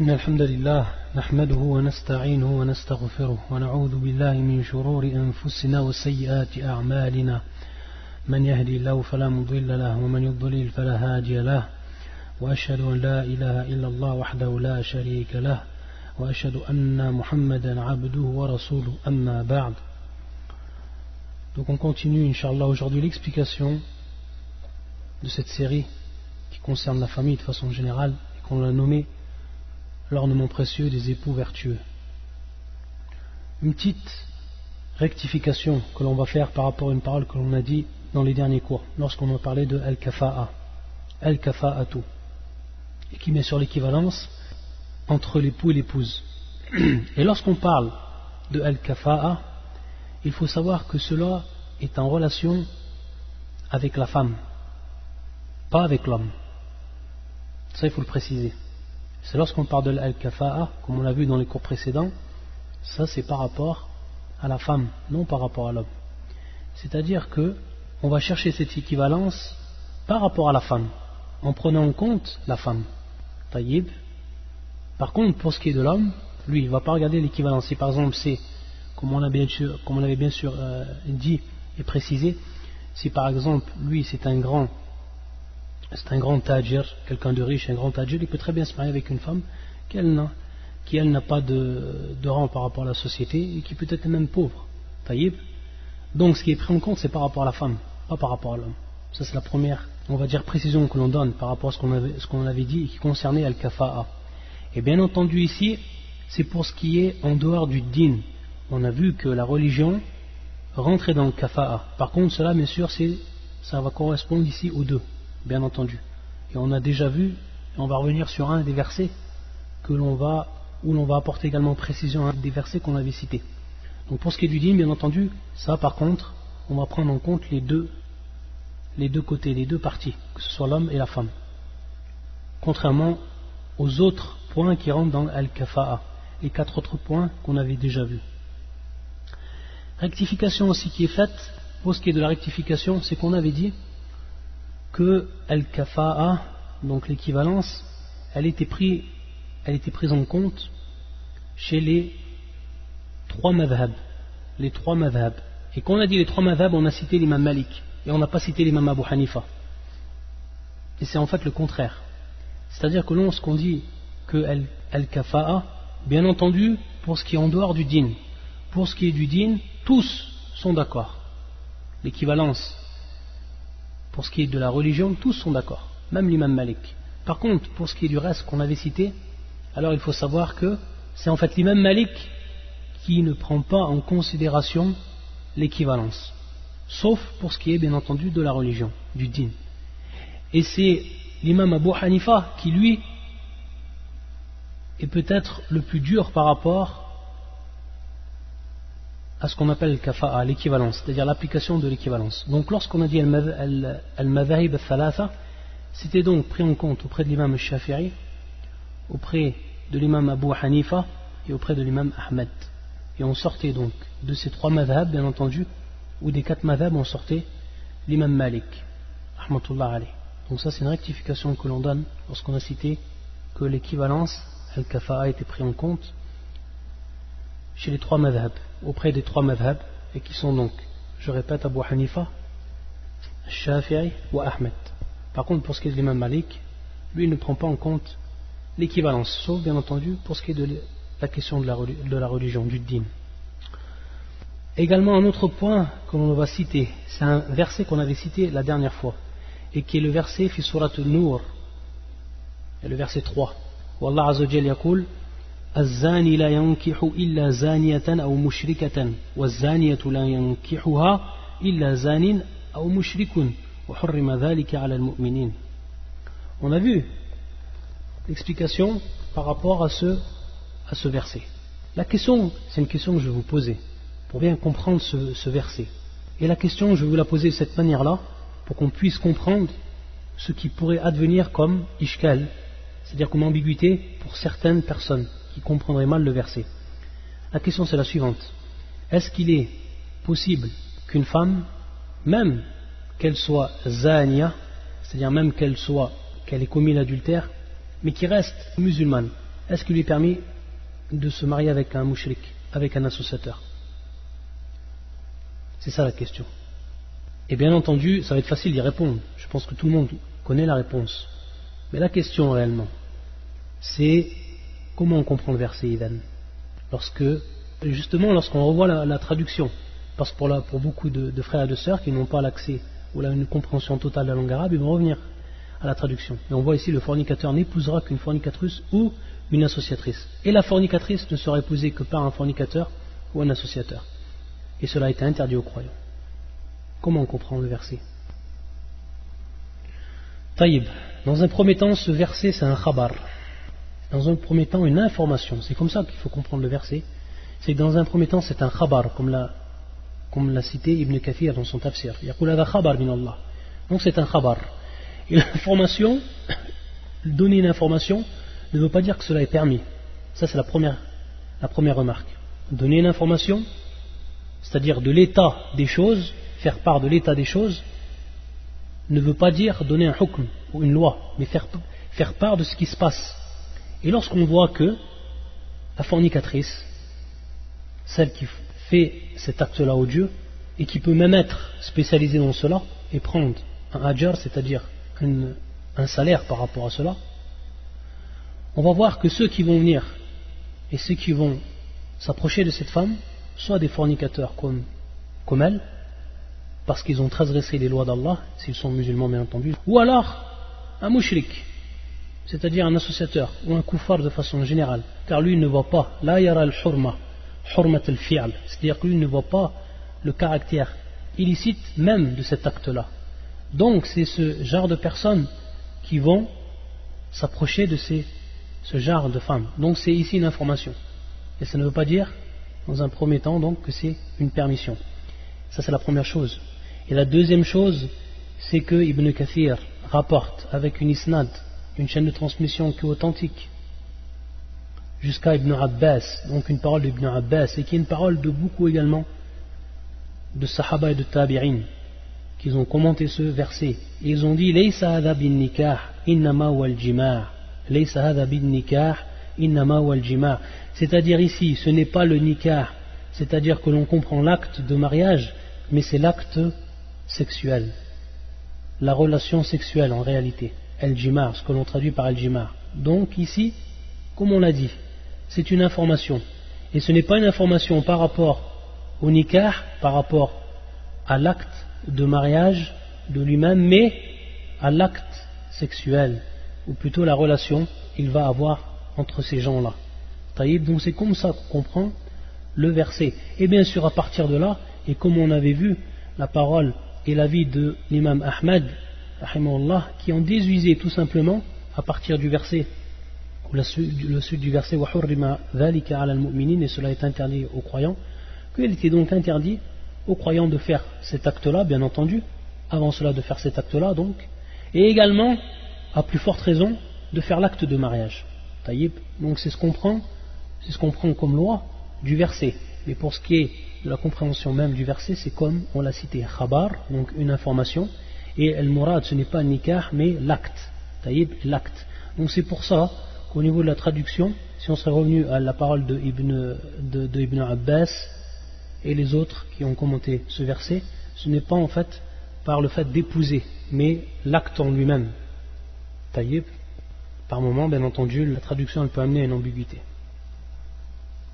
إن الحمد لله نحمده ونستعينه ونستغفره ونعوذ بالله من شرور أنفسنا وسيئات أعمالنا من يهدي الله فلا مضل له ومن يضلل فلا هادي له وأشهد أن لا إله إلا الله وحده لا شريك له وأشهد أن محمدا عبده ورسوله أما بعد. Donc on continue Inch'Allah aujourd'hui l'explication de cette série qui concerne la famille de façon générale et qu'on l'a nommée l'ornement précieux des époux vertueux. Une petite rectification que l'on va faire par rapport à une parole que l'on a dit dans les derniers cours, lorsqu'on a parlé de al-kafa'a, al-kafa'atu, et qui met sur l'équivalence entre l'époux et l'épouse. Et lorsqu'on parle de al-kafa'a, il faut savoir que cela est en relation avec la femme, pas avec l'homme. Ça, il faut le préciser. C'est lorsqu'on parle de al-kafa'a, comme on l'a vu dans les cours précédents, ça c'est par rapport à la femme, non par rapport à l'homme. C'est-à-dire que on va chercher cette équivalence par rapport à la femme, en prenant en compte la femme. Taïb. Par contre, pour ce qui est de l'homme, lui, il ne va pas regarder l'équivalence. Si par exemple c'est, comme on l'avait bien sûr dit et précisé, si par exemple lui c'est un grand tajir, quelqu'un de riche, un grand tajir, il peut très bien se marier avec une femme qui elle n'a pas de rang par rapport à la société et qui peut être même pauvre. Taïb. Donc ce qui est pris en compte c'est par rapport à la femme, pas par rapport à l'homme. Ça c'est la première, on va dire, précision que l'on donne par rapport à ce qu'on avait dit et qui concernait al-kafa'a. Et bien entendu ici, c'est pour ce qui est en dehors du din. On a vu que la religion rentrait dans le kafa'a. Par contre cela bien sûr ça va correspondre ici aux deux, bien entendu. Et on a déjà vu, et on va revenir sur un des versets où l'on va apporter également précision à un des versets qu'on avait cités. Donc pour ce qui est du din, bien entendu, ça par contre, on va prendre en compte les deux côtés, les deux parties, que ce soit l'homme et la femme. Contrairement aux autres points qui rentrent dans al-kafa'a, les 4 autres points qu'on avait déjà vus. Rectification aussi qui est faite, pour ce qui est de la rectification, c'est qu'on avait dit que al-kafa'a, donc l'équivalence, elle était prise en compte chez les 3 madhab. Les 3 madhab. Et quand on a dit les 3 madhab, on a cité l'imam Malik et on n'a pas cité l'imam Abu Hanifa. Et c'est en fait le contraire. C'est-à-dire que lorsqu'on dit que al-kafa'a, bien entendu, pour ce qui est en dehors du din, pour ce qui est du din, tous sont d'accord. L'équivalence, pour ce qui est de la religion, tous sont d'accord, même l'imam Malik. Par contre, pour ce qui est du reste qu'on avait cité, alors il faut savoir que c'est en fait l'imam Malik qui ne prend pas en considération l'équivalence, sauf pour ce qui est bien entendu de la religion, du din. Et c'est l'imam Abu Hanifa qui lui est peut-être le plus dur par rapport à ce qu'on appelle le kafa'a, l'équivalence, c'est-à-dire l'application de l'équivalence. Donc lorsqu'on a dit al-madhahib al-thalatha, c'était donc pris en compte auprès de l'imam al-Shafi'i, auprès de l'imam Abu Hanifa et auprès de l'imam Ahmed. Et on sortait donc de ces 3 madhab, bien entendu, ou des 4 madhab, on sortait l'imam Malik, rahmatullah alayh. Donc ça c'est une rectification que l'on donne lorsqu'on a cité que l'équivalence al-kafa'a était pris en compte chez les 3 madhab, auprès des 3 madhab, et qui sont donc, je répète, Abu Hanifa, Shafi'i ou Ahmed. Par contre, pour ce qui est de l'imam Malik, lui il ne prend pas en compte l'équivalence, sauf bien entendu pour ce qui est de la question de la religion, du din. Également un autre point que l'on va citer, c'est un verset qu'on avait cité la dernière fois, et qui est le verset fi surat al-Nur, le verset 3, où Allah Azza wa Jalla yaqul الزاني لا ينكح إلا زانية أو مشركة والزانية لا ينكحها إلا زان أو مشرك وحرم ذلك على المؤمنين. On a vu l'explication par rapport à ce verset. La question, c'est une question que je vais vous poser pour bien comprendre ce verset. Et la question, je vais vous la poser de cette manière-là pour qu'on puisse comprendre ce qui pourrait advenir comme ishkal, c'est-à-dire comme ambiguïté pour certaines personnes qui comprendraient mal le verset. La question c'est la suivante: est-ce qu'il est possible qu'une femme, même qu'elle soit zania, c'est-à-dire même qu'elle ait commis l'adultère, mais qui reste musulmane, est-ce qu'il lui est permis de se marier avec un mouchrik, avec un associateur? C'est ça la question. Et bien entendu, ça va être facile d'y répondre. Je pense que tout le monde connaît la réponse. Mais la question réellement, c'est comment on comprend le verset Idan. Justement, lorsqu'on revoit la traduction, parce que pour beaucoup de frères et de sœurs qui n'ont pas l'accès ou une compréhension totale de la langue arabe, ils vont revenir à la traduction. Et on voit ici le fornicateur n'épousera qu'une fornicatrice ou une associatrice. Et la fornicatrice ne sera épousée que par un fornicateur ou un associateur. Et cela a été interdit aux croyants. Comment on comprend le verset? Taïb. Dans un premier temps, ce verset c'est un khabar. Dans un premier temps, une information. C'est comme ça qu'il faut comprendre le verset. C'est que dans un premier temps, c'est un khabar, comme l'a cité Ibn Kathir dans son tafsir. Yaqul hadha khabar min Allah. Donc c'est un khabar. Et l'information, donner une information, ne veut pas dire que cela est permis. Ça, c'est la première remarque. Donner une information, c'est-à-dire de l'état des choses, faire part de l'état des choses, ne veut pas dire donner un hukm ou une loi, mais faire part de ce qui se passe. Et lorsqu'on voit que la fornicatrice, celle qui fait cet acte-là au Dieu, et qui peut même être spécialisée dans cela, et prendre un ajar, c'est-à-dire un salaire par rapport à cela, on va voir que ceux qui vont venir et ceux qui vont s'approcher de cette femme, soit des fornicateurs comme elle, parce qu'ils ont transgressé les lois d'Allah, s'ils sont musulmans bien entendu, ou alors un mushrik, c'est-à-dire un associateur, ou un kuffar de façon générale, car lui ne voit pas, la yara al-hurma, hurmat al-fi'al, c'est-à-dire que lui ne voit pas le caractère illicite même de cet acte-là. Donc c'est ce genre de personnes qui vont s'approcher de ce genre de femmes. Donc c'est ici une information. Et ça ne veut pas dire, dans un premier temps, donc, que c'est une permission. Ça c'est la première chose. Et la deuxième chose, c'est que Ibn Kathir rapporte avec une isnad, une chaîne de transmission qui est authentique, jusqu'à Ibn Abbas, donc une parole d'Ibn Abbas, et qui est une parole de beaucoup également de Sahaba et de Tabi'in, qu'ils ont commenté ce verset. Et ils ont dit Laysa hadha bin nikah, innama wal jima'. Laysa hadha bin nikah, innama wal jima'. C'est-à-dire ici, ce n'est pas le nikah, c'est-à-dire que l'on comprend l'acte de mariage, mais c'est l'acte sexuel, la relation sexuelle en réalité, el-jima', ce que l'on traduit par el-jima'. Donc ici, comme on l'a dit, c'est une information, et ce n'est pas une information par rapport au nikah, par rapport à l'acte de mariage de lui-même, mais à l'acte sexuel, ou plutôt la relation qu'il va avoir entre ces gens-là. Donc c'est comme ça qu'on comprend le verset. Et bien sûr, à partir de là, et comme on avait vu la parole et l'avis de l'imam Ahmad, qui en déduisait tout simplement à partir du verset, ou le suite du verset, et cela est interdit aux croyants, qu'il était donc interdit aux croyants de faire cet acte-là, bien entendu, avant cela de faire cet acte-là, donc, et également, à plus forte raison, de faire l'acte de mariage. Donc c'est ce qu'on prend comme loi du verset. Mais pour ce qui est de la compréhension même du verset, c'est comme on l'a cité, khabar, donc une information, et el-murad, ce n'est pas nikah, mais l'acte. L'acte. Donc c'est pour ça qu'au niveau de la traduction, si on serait revenu à la parole de Ibn Abbas et les autres qui ont commenté ce verset, ce n'est pas en fait par le fait d'épouser, mais l'acte en lui-même. Par moment, bien entendu, la traduction elle peut amener à une ambiguïté.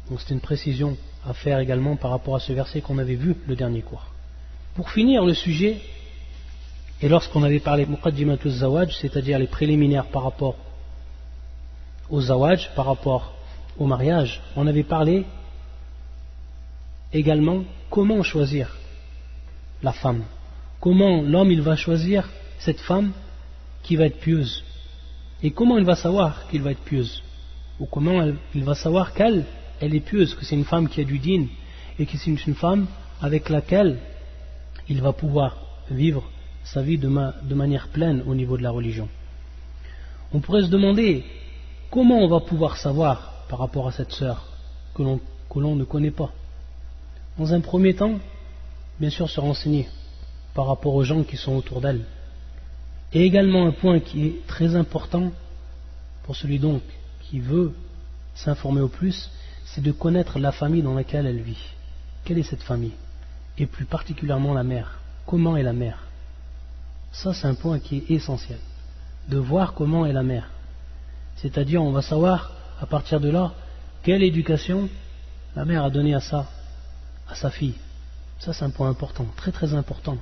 Donc c'est une précision à faire également par rapport à ce verset qu'on avait vu le dernier cours. Pour finir le sujet, et lorsqu'on avait parlé de Muqaddimatul Zawaj, c'est-à-dire les préliminaires par rapport au Zawaj, par rapport au mariage, on avait parlé également comment choisir la femme. Comment l'homme il va choisir cette femme qui va être pieuse. Et comment il va savoir qu'il va être pieuse. Ou comment il va savoir qu'elle est pieuse, que c'est une femme qui a du din et que c'est une femme avec laquelle il va pouvoir vivre sa vie de manière pleine au niveau de la religion. On pourrait se demander comment on va pouvoir savoir par rapport à cette sœur que l'on ne connaît pas. Dans un premier temps, bien sûr se renseigner par rapport aux gens qui sont autour d'elle. Et également un point qui est très important pour celui donc qui veut s'informer au plus, c'est de connaître la famille dans laquelle elle vit. Quelle est cette famille? Et plus particulièrement la mère. Comment est la mère? Ça, c'est un point qui est essentiel. De voir comment est la mère. C'est-à-dire, on va savoir, à partir de là, quelle éducation la mère a donnée à sa fille. Ça, c'est un point important, très très important,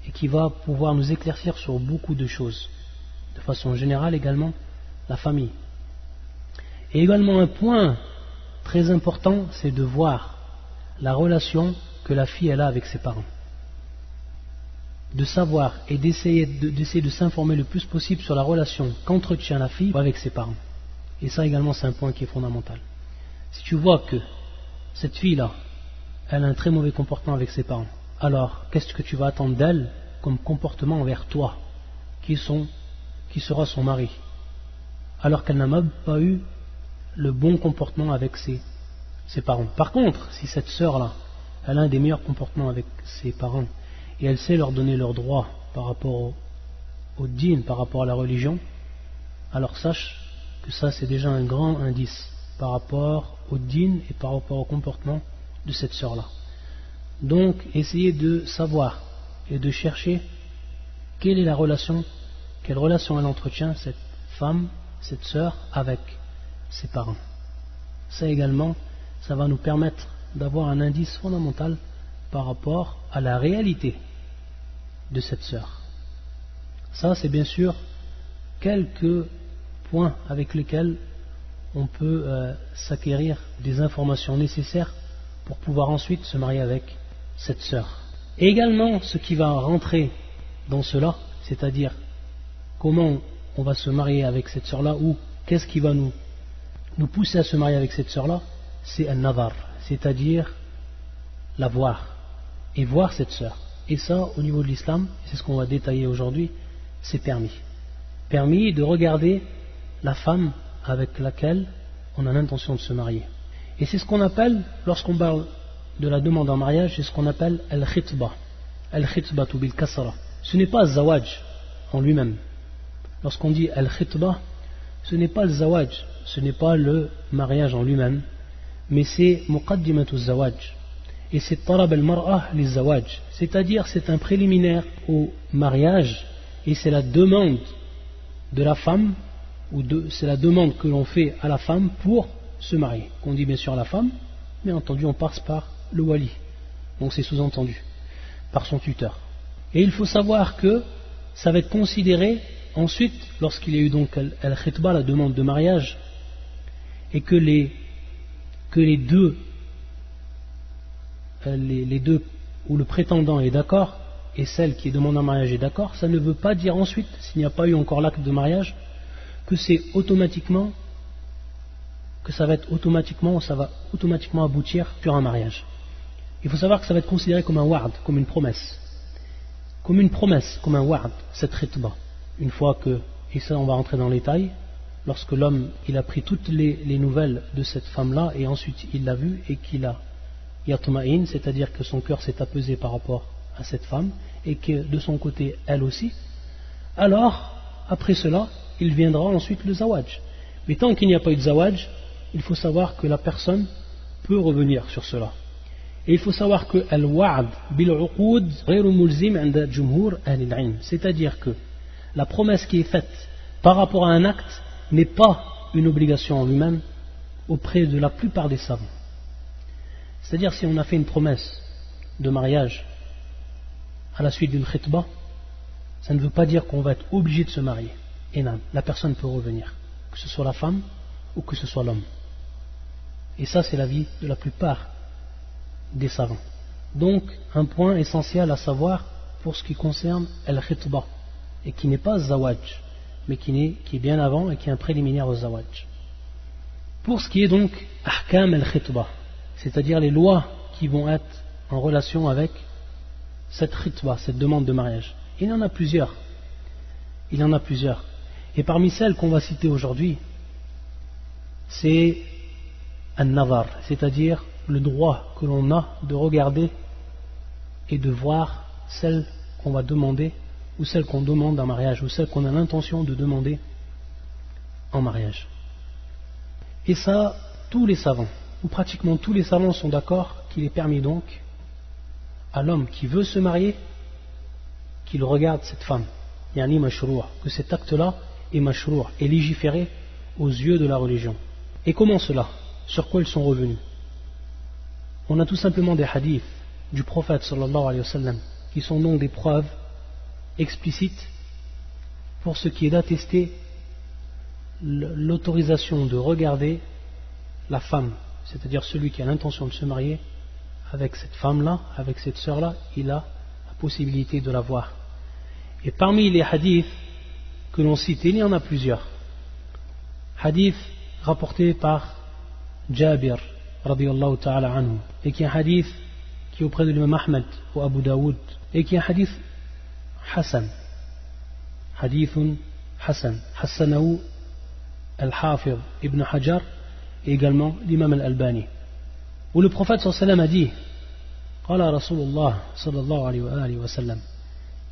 et qui va pouvoir nous éclaircir sur beaucoup de choses. De façon générale, également, la famille. Et également, un point très important, c'est de voir la relation que la fille elle a avec ses parents. De savoir et d'essayer de s'informer le plus possible sur la relation qu'entretient la fille avec ses parents. Et ça également, c'est un point qui est fondamental. Si tu vois que cette fille-là, elle a un très mauvais comportement avec ses parents, alors qu'est-ce que tu vas attendre d'elle comme comportement envers toi, qui sera son mari, alors qu'elle n'a même pas eu le bon comportement avec ses parents. Par contre, si cette sœur-là, elle a un des meilleurs comportements avec ses parents, et elle sait leur donner leurs droits par rapport au dîn, par rapport à la religion, alors sache que ça c'est déjà un grand indice par rapport au dîn et par rapport au comportement de cette sœur-là. Donc, essayez de savoir et de chercher quelle est la relation, quelle relation elle entretient, cette femme, cette sœur, avec ses parents. Ça également, ça va nous permettre d'avoir un indice fondamental par rapport à la réalité de cette sœur. Ça, c'est bien sûr quelques points avec lesquels on peut s'acquérir des informations nécessaires pour pouvoir ensuite se marier avec cette sœur. Et également, ce qui va rentrer dans cela, c'est-à-dire comment on va se marier avec cette sœur-là, ou qu'est-ce qui va nous pousser à se marier avec cette sœur-là, c'est un nadar, c'est-à-dire la voir, et voir cette sœur. Et ça, au niveau de l'islam, c'est ce qu'on va détailler aujourd'hui, c'est permis. Permis de regarder la femme avec laquelle on a l'intention de se marier. Et c'est ce qu'on appelle, lorsqu'on parle de la demande en mariage, c'est ce qu'on appelle al-khitba. Al-khitbatu bil kasra. Ce n'est pas zawaj en lui-même. Lorsqu'on dit al-khitba, ce n'est pas le zawaj, ce n'est pas le mariage en lui-même, mais c'est muqaddimatu zawaj. Et c'est talab al-mar'ah li zawaj, c'est-à-dire c'est un préliminaire au mariage, et c'est la demande de la femme, c'est la demande que l'on fait à la femme pour se marier. Qu'on dit bien sûr à la femme, mais entendu on passe par le wali, donc c'est sous-entendu, par son tuteur. Et il faut savoir que ça va être considéré ensuite, lorsqu'il y a eu donc al-khitba, la demande de mariage, et que les deux où le prétendant est d'accord et celle qui est demandée en mariage est d'accord, ça ne veut pas dire ensuite, s'il n'y a pas eu encore l'acte de mariage, que c'est automatiquement, ça va automatiquement aboutir sur un mariage. Il faut savoir que ça va être considéré comme un wa'd, comme une promesse, comme un wa'd, cette khitba. Une fois que, et ça on va rentrer dans les détails, lorsque l'homme il a pris toutes les nouvelles de cette femme-là et ensuite il l'a vue et qu'il a yatma'in, c'est-à-dire que son cœur s'est apaisé par rapport à cette femme et que de son côté elle aussi, alors après cela il viendra ensuite le zawaj. Mais tant qu'il n'y a pas eu de zawaj, il faut savoir que la personne peut revenir sur cela. Et il faut savoir que al-wa'd bil-uqud ghayru mulzim 'inda jumhur ahli al-'ilm, c'est-à-dire que la promesse qui est faite par rapport à un acte n'est pas une obligation en lui-même auprès de la plupart des savants. C'est-à-dire si on a fait une promesse de mariage à la suite d'une khitba, ça ne veut pas dire qu'on va être obligé de se marier. Et non, la personne peut revenir, que ce soit la femme ou que ce soit l'homme. Et ça c'est l'avis de la plupart des savants. Donc un point essentiel à savoir pour ce qui concerne al-khitba, et qui n'est pas zawaj, mais qui est bien avant et qui est un préliminaire au zawaj. Pour ce qui est donc ahkam al-khitba, c'est-à-dire les lois qui vont être en relation avec cette khitba, cette demande de mariage, il y en a plusieurs. Et parmi celles qu'on va citer aujourd'hui, c'est an-nazar, c'est-à-dire le droit que l'on a de regarder et de voir celle qu'on va demander, ou celle qu'on demande en mariage, ou celle qu'on a l'intention de demander en mariage. Et ça, tous les savants, ou pratiquement tous les savants sont d'accord qu'il est permis donc à l'homme qui veut se marier qu'il regarde cette femme, yani mashroua, que cet acte-là est mashroua, est légiféré aux yeux de la religion. Et comment cela? Sur quoi ils sont revenus? On a tout simplement des hadiths du prophète sallallahu alayhi wa sallam qui sont donc des preuves explicites pour ce qui est d'attester l'autorisation de regarder la femme, c'est-à-dire celui qui a l'intention de se marier avec cette femme-là, avec cette sœur-là, il a la possibilité de la voir. Et parmi les hadiths que l'on cite, il y en a plusieurs. Hadith rapporté par Jabir radiyallahu ta'ala anhu, et qui est un hadith qui est auprès de l'imam Ahmed ou Abu Daoud, et qui est un hadith Hassan, hadithun Hassan, Hassanahu al-Hafid ibn Hajar, et également l'imam al-Albani, où le prophète sallallahu alayhi wa sallam a dit: Qala Rasulullah sallallahu alayhi wa sallam,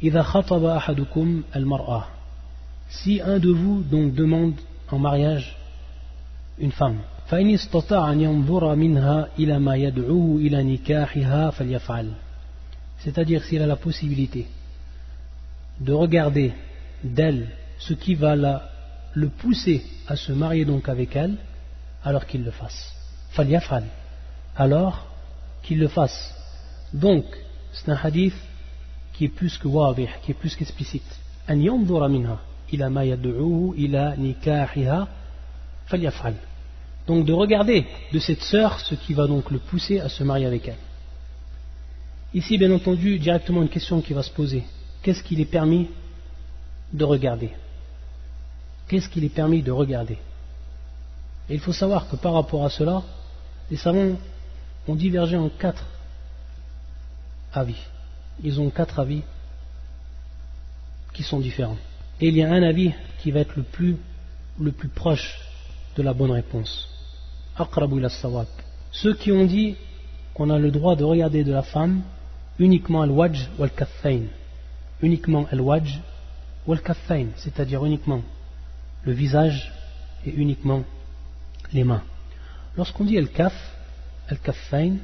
Idha khataba ahadukum al-mar'a, si un de vous donc demande en mariage une femme, فإن استطاع أن ينظر منها إلى ما يدعوه إلى نكاحها فليفعل, c'est-à-dire s'il a la possibilité de regarder d'elle ce qui va le pousser à se marier donc avec elle, alors qu'il le fasse. فليفعل, alors qu'il le fasse. Donc c'est un hadith qui est plus que wadih, qui est plus qu'explicite. أن ينظر منها إلى ما يدعوه إلى نكاحها فليفعل, donc de regarder de cette sœur ce qui va donc le pousser à se marier avec elle. Ici bien entendu directement une question qui va se poser: qu'est-ce qu'il est permis de regarder? Qu'est-ce qu'il est permis de regarder? Et il faut savoir que par rapport à cela, les savants ont divergé en 4 avis. Ils ont 4 avis qui sont différents. Et il y a un avis qui va être le plus proche de la bonne réponse. Aqrabu ila as-sawab. Ceux qui ont dit qu'on a le droit de regarder de la femme uniquement al-wajh wal-kaffayn, uniquement al-wajh wal-kaffayn, c'est-à-dire uniquement le visage et uniquement les mains. Lorsqu'on dit al-kaf, al-kaffayn,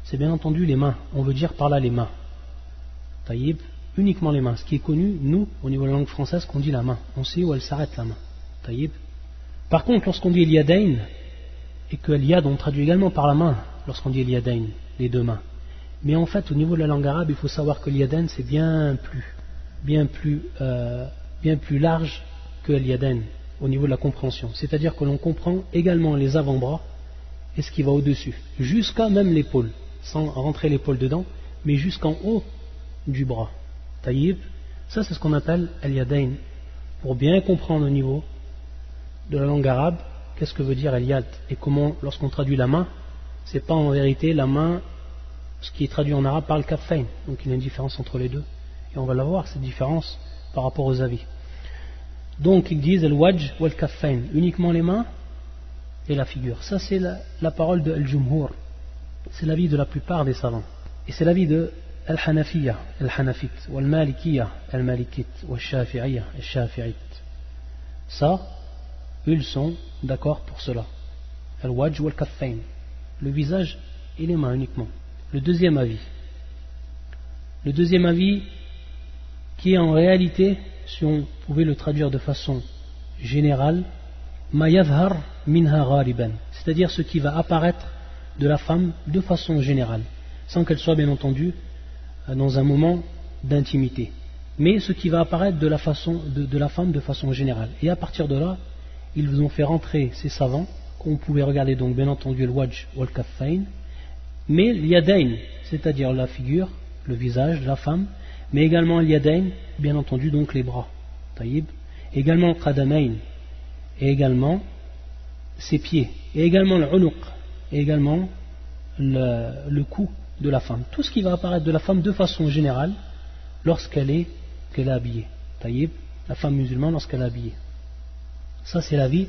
c'est bien entendu les mains, on veut dire par là les mains. Taïb, uniquement les mains. Ce qui est connu, nous, au niveau de la langue française, qu'on dit la main, on sait où elle s'arrête la main. Taïb. Par contre, lorsqu'on dit el-yadayn, et que el-yad on traduit également par la main, lorsqu'on dit el-yadayn, les deux mains. Mais en fait, au niveau de la langue arabe, il faut savoir que el-yadayn c'est bien plus large que el-yadayn au niveau de la compréhension. C'est-à-dire que l'on comprend également les avant-bras et ce qui va au-dessus, jusqu'à même l'épaule, sans rentrer l'épaule dedans, mais jusqu'en haut du bras. Taïb, ça c'est ce qu'on appelle el-yadayn, pour bien comprendre au niveau de la langue arabe, qu'est-ce que veut dire el-yad et comment, lorsqu'on traduit la main, c'est pas en vérité la main, ce qui est traduit en arabe par le kaffayn, donc il y a une différence entre les deux, et on va la voir cette différence par rapport aux avis. Donc ils disent el-wajh ou el-kaffayn, uniquement les mains et la figure. Ça c'est la parole de al-jumhur, c'est l'avis de la plupart des savants, et c'est l'avis de al-hanafiyya, al-hanafit, ou al-malikiyya, al-malikit, ou al-shafi'iyya, al-shafi'it. Ça, ils sont d'accord pour cela. Al-wajh ou al-kaffayn, le visage et les mains uniquement. Le deuxième avis qui est en réalité, si on pouvait le traduire de façon générale, ma yadhhar minha ghaliban, c'est-à-dire ce qui va apparaître de la femme de façon générale, sans qu'elle soit bien entendu dans un moment d'intimité, mais ce qui va apparaître de la femme de façon générale. Et à partir de là, ils vous ont fait rentrer ces savants, qu'on pouvait regarder donc bien entendu le wajh ou le kaffayn, mais l'yadayn, c'est-à-dire la figure, le visage de la femme, mais également l'yadayn, bien entendu donc les bras, taïb, également le qadamayn, et également ses pieds, et également le unuq, et également le cou de la femme. Tout ce qui va apparaître de la femme de façon générale lorsqu'elle est habillée, taïb, la femme musulmane lorsqu'elle est habillée. Ça c'est l'avis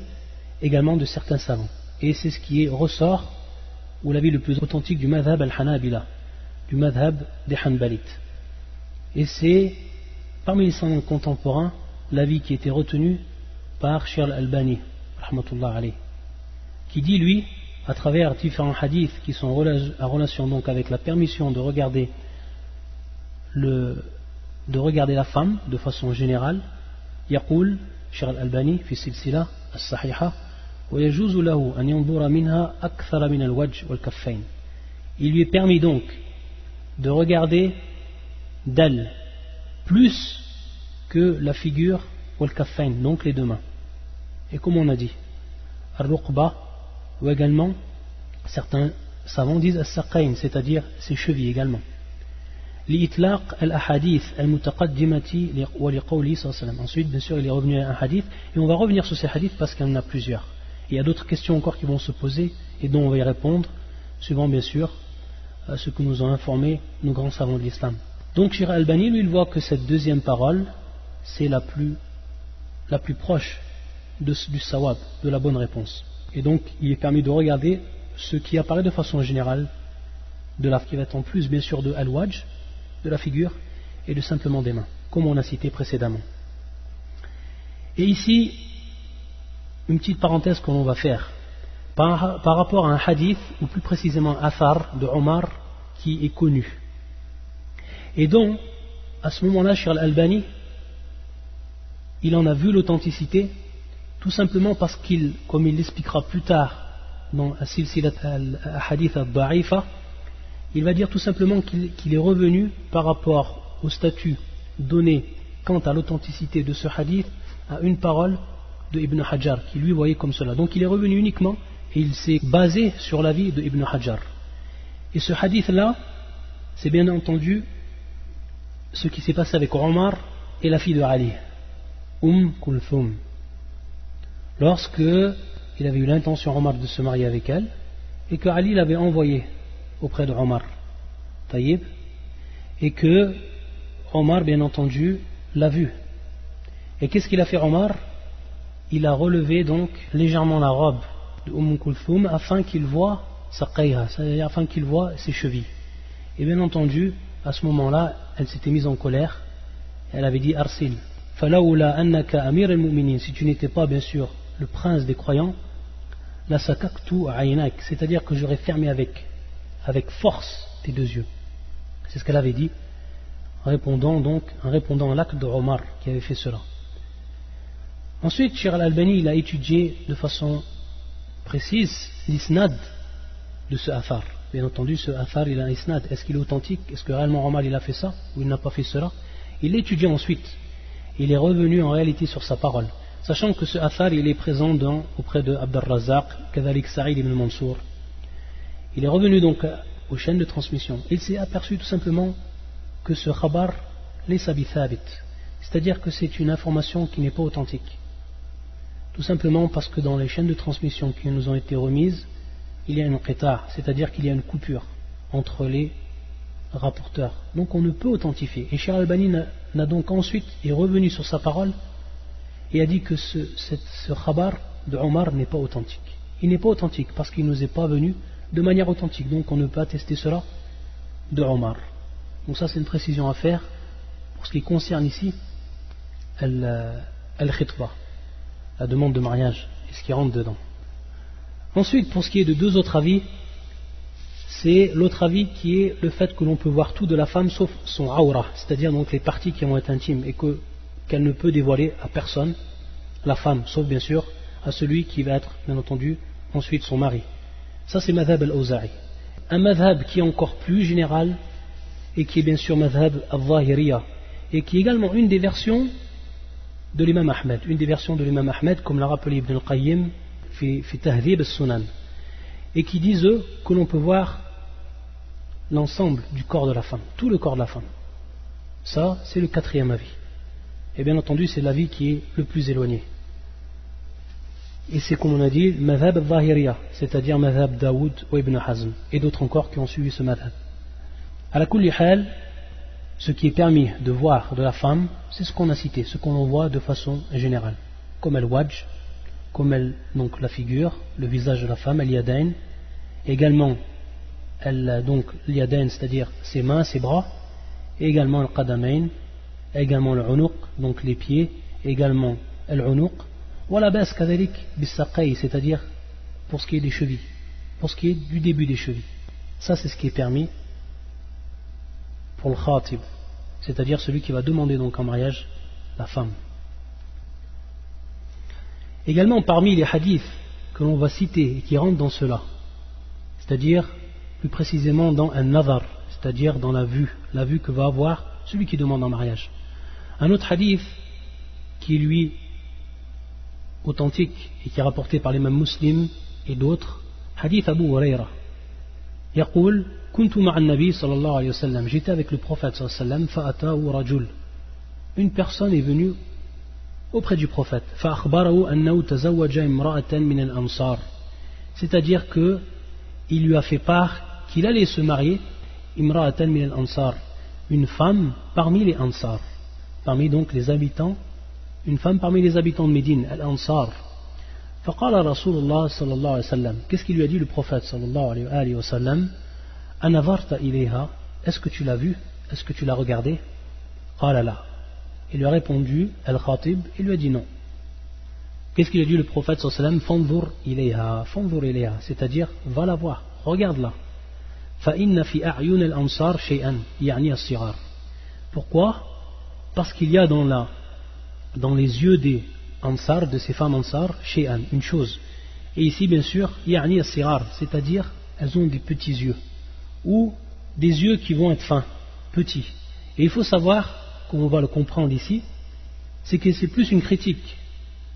également de certains savants, et c'est ce qui ressort, ou l'avis le plus authentique du madhab al-hanabila, du madhab des hanbalites. Et c'est parmi les savants contemporains l'avis qui a été retenu par Cheikh al-Albani rahmatullah alayh, qui dit lui, à travers différents hadiths qui sont en relation donc avec la permission de regarder la femme de façon générale, يقول شيخ الألباني في السلسلة الصحيحة ويجوز له أن ينظر منها أكثر من الوجه والكفين. Il lui est permis donc de regarder d'elle plus que la figure ou le kaffain, donc les deux mains. Et comme on a dit, al-ruqba, ou également certains savants disent as-saqayn, c'est-à-dire ses chevilles également. Li-itlaq al-ahadith al-mutaqaddimati wa liqawli sallallahu alayhi wa sallam. Ensuite, bien sûr, il est revenu à un hadith, et on va revenir sur ces hadiths parce qu'il y en a plusieurs. Il y a d'autres questions encore qui vont se poser et dont on va y répondre, suivant bien sûr ce que nous ont informé nos grands savants de l'islam. Donc Cheikh Al-Albani, lui, il voit que cette deuxième parole, c'est la plus proche du sawab, de la bonne réponse. Et donc, il est permis de regarder ce qui apparaît de façon générale, qui va être en plus, bien sûr, de al-wajh, de la figure, et de simplement des mains, comme on a cité précédemment. Et ici, une petite parenthèse que l'on va faire, par rapport à un hadith, ou plus précisément athar de Omar, qui est connu. Et donc, à ce moment-là, Cheikh Al-Albani, il en a vu l'authenticité, tout simplement parce qu'il, comme il l'expliquera plus tard dans Silsilat al-Hadith al-Da'ifa, il va dire tout simplement qu'il est revenu par rapport au statut donné quant à l'authenticité de ce hadith à une parole de Ibn Hajar, qui lui voyait comme cela. Donc il est revenu uniquement et il s'est basé sur l'avis de Ibn Hajar. Et ce hadith-là, c'est bien entendu ce qui s'est passé avec Omar et la fille de Ali, Kulthum. Lorsque il avait eu l'intention, Omar, de se marier avec elle, et que Ali l'avait envoyé auprès de Omar, Taïb, et que Omar, bien entendu, l'a vu. Et qu'est-ce qu'il a fait, Omar? Il a relevé donc légèrement la robe de Kulthum afin qu'il voie sa qayha, c'est-à-dire afin qu'il voie ses chevilles. Et bien entendu, à ce moment-là, elle s'était mise en colère. Elle avait dit Arsil, Falaoula annaka amir al-mu'minin, si tu n'étais pas bien sûr le prince des croyants, la sakaktu aynak, c'est-à-dire que j'aurais fermé avec force tes deux yeux. C'est ce qu'elle avait dit, en répondant à l'acte de Omar qui avait fait cela. Ensuite, Cheikh Al-Albani, il a étudié de façon précise l'isnad de ce athar. Bien entendu, ce athar, il a un isnad. Est-ce qu'il est authentique? Est-ce que réellement Omar il a fait ça ou il n'a pas fait cela? Il l'a étudié ensuite. Il est revenu en réalité sur sa parole. Sachant que ce athar, il est présent auprès de Abd al-Razzaq, Kadhalik Sa'id ibn Mansour. Il est revenu donc aux chaînes de transmission. Il s'est aperçu tout simplement que ce khabar, laysa bi thabit, c'est-à-dire que c'est une information qui n'est pas authentique. Tout simplement parce que dans les chaînes de transmission qui nous ont été remises, il y a une qita', c'est-à-dire qu'il y a une coupure entre les rapporteurs. Donc on ne peut authentifier. Et Cheikh Al-Albani n'a donc ensuite est revenu sur sa parole et a dit que ce khabar de Omar n'est pas authentique. Il n'est pas authentique parce qu'il ne nous est pas venu de manière authentique. Donc on ne peut attester cela de Omar. Donc ça c'est une précision à faire pour ce qui concerne ici al-khitba, la demande de mariage et ce qui rentre dedans. Ensuite, pour ce qui est de deux autres avis, c'est l'autre avis qui est le fait que l'on peut voir tout de la femme sauf son aura, c'est-à-dire donc les parties qui vont être intimes et qu'elle ne peut dévoiler à personne, la femme, sauf bien sûr à celui qui va être bien entendu ensuite son mari. Ça c'est madhab al-Awza'i. Un madhab qui est encore plus général et qui est bien sûr madhab al-Zahiriya et qui est également une des versions de l'imam Ahmed, comme l'a rappelé Ibn al-Qayyim fi Tahdhib al-Sunan, et qui disent eux que l'on peut voir l'ensemble du corps de la femme, tout le corps de la femme. Ça c'est le quatrième avis, et bien entendu c'est l'avis qui est le plus éloigné, et c'est comme on a dit madhab al-Zahiriya, c'est-à-dire madhab Daoud ou Ibn Hazm et d'autres encore qui ont suivi ce madhab. Ala kulli hal, ce qui est permis de voir de la femme, c'est ce qu'on a cité, ce qu'on en voit de façon générale, comme al-wajh, comme donc la figure, le visage de la femme, al-yadayn, également donc al-yadayn, c'est-à-dire ses mains, ses bras, et également al-qadamayn, également al-unuq, donc les pieds, également al-unuq, wa la bas kadhalik bis-saqay, c'est-à-dire pour ce qui est des chevilles, pour ce qui est du début des chevilles. Ça, c'est ce qui est permis pour le khatib, c'est-à-dire celui qui va demander donc en mariage la femme. Également, parmi les hadiths que l'on va citer et qui rentrent dans cela, c'est-à-dire plus précisément dans un nazar, c'est-à-dire dans la vue que va avoir celui qui demande en mariage. Un autre hadith qui est lui authentique et qui est rapporté par l'imam Muslim et d'autres, hadith Abu Huraira. يقول كنت مع النبي صلى الله عليه وسلم, j'étais avec le prophète صلى الله عليه وسلم, فأتاه رجل, une personne est venue auprès du prophète, فأخبره أنه تزوج امرأة من الأنصار, c'est-à-dire que il lui a fait part qu'il allait se marier امرأة من الأنصار, une femme parmi les Ansar, parmi donc les habitants, une femme parmi les habitants de Médine, al-Ansar. فقال رسول الله صلى الله عليه وسلم, qu'est-ce qu'il lui a dit le prophète صلى الله عليه وسلم, أنظرت إليها, est-ce que tu l'as vue, est-ce que tu l'as regardée? قال لا, il lui a répondu, al-Khatib, il lui a dit non. Qu'est-ce qu'il a dit le prophète صلى الله عليه وسلم, فانظر إليها, فانظر إليها, c'est-à-dire va la voir, regarde-la. فإن في أعين الأنصار شيئا يعني الصغار. Pourquoi? Parce qu'il y a dans les yeux des Ansar, de ces femmes Ansar, shay'an, une chose. Et ici, bien sûr, yani as-sirar, c'est-à-dire, elles ont des petits yeux, ou des yeux qui vont être fins, petits. Et il faut savoir, comme on va le comprendre ici, c'est que c'est plus une critique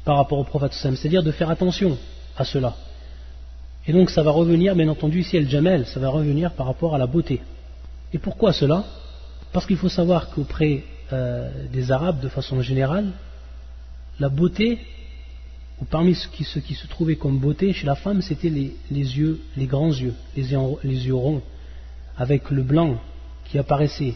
par rapport au prophète, c'est-à-dire de faire attention à cela. Et donc ça va revenir, bien entendu, ici, el-jamel, ça va revenir par rapport à la beauté. Et pourquoi cela? Parce qu'il faut savoir qu'auprès des Arabes, de façon générale, la beauté, ou parmi ce qui se trouvait comme beauté chez la femme, c'était les yeux, les grands yeux, les yeux ronds, avec le blanc qui apparaissait.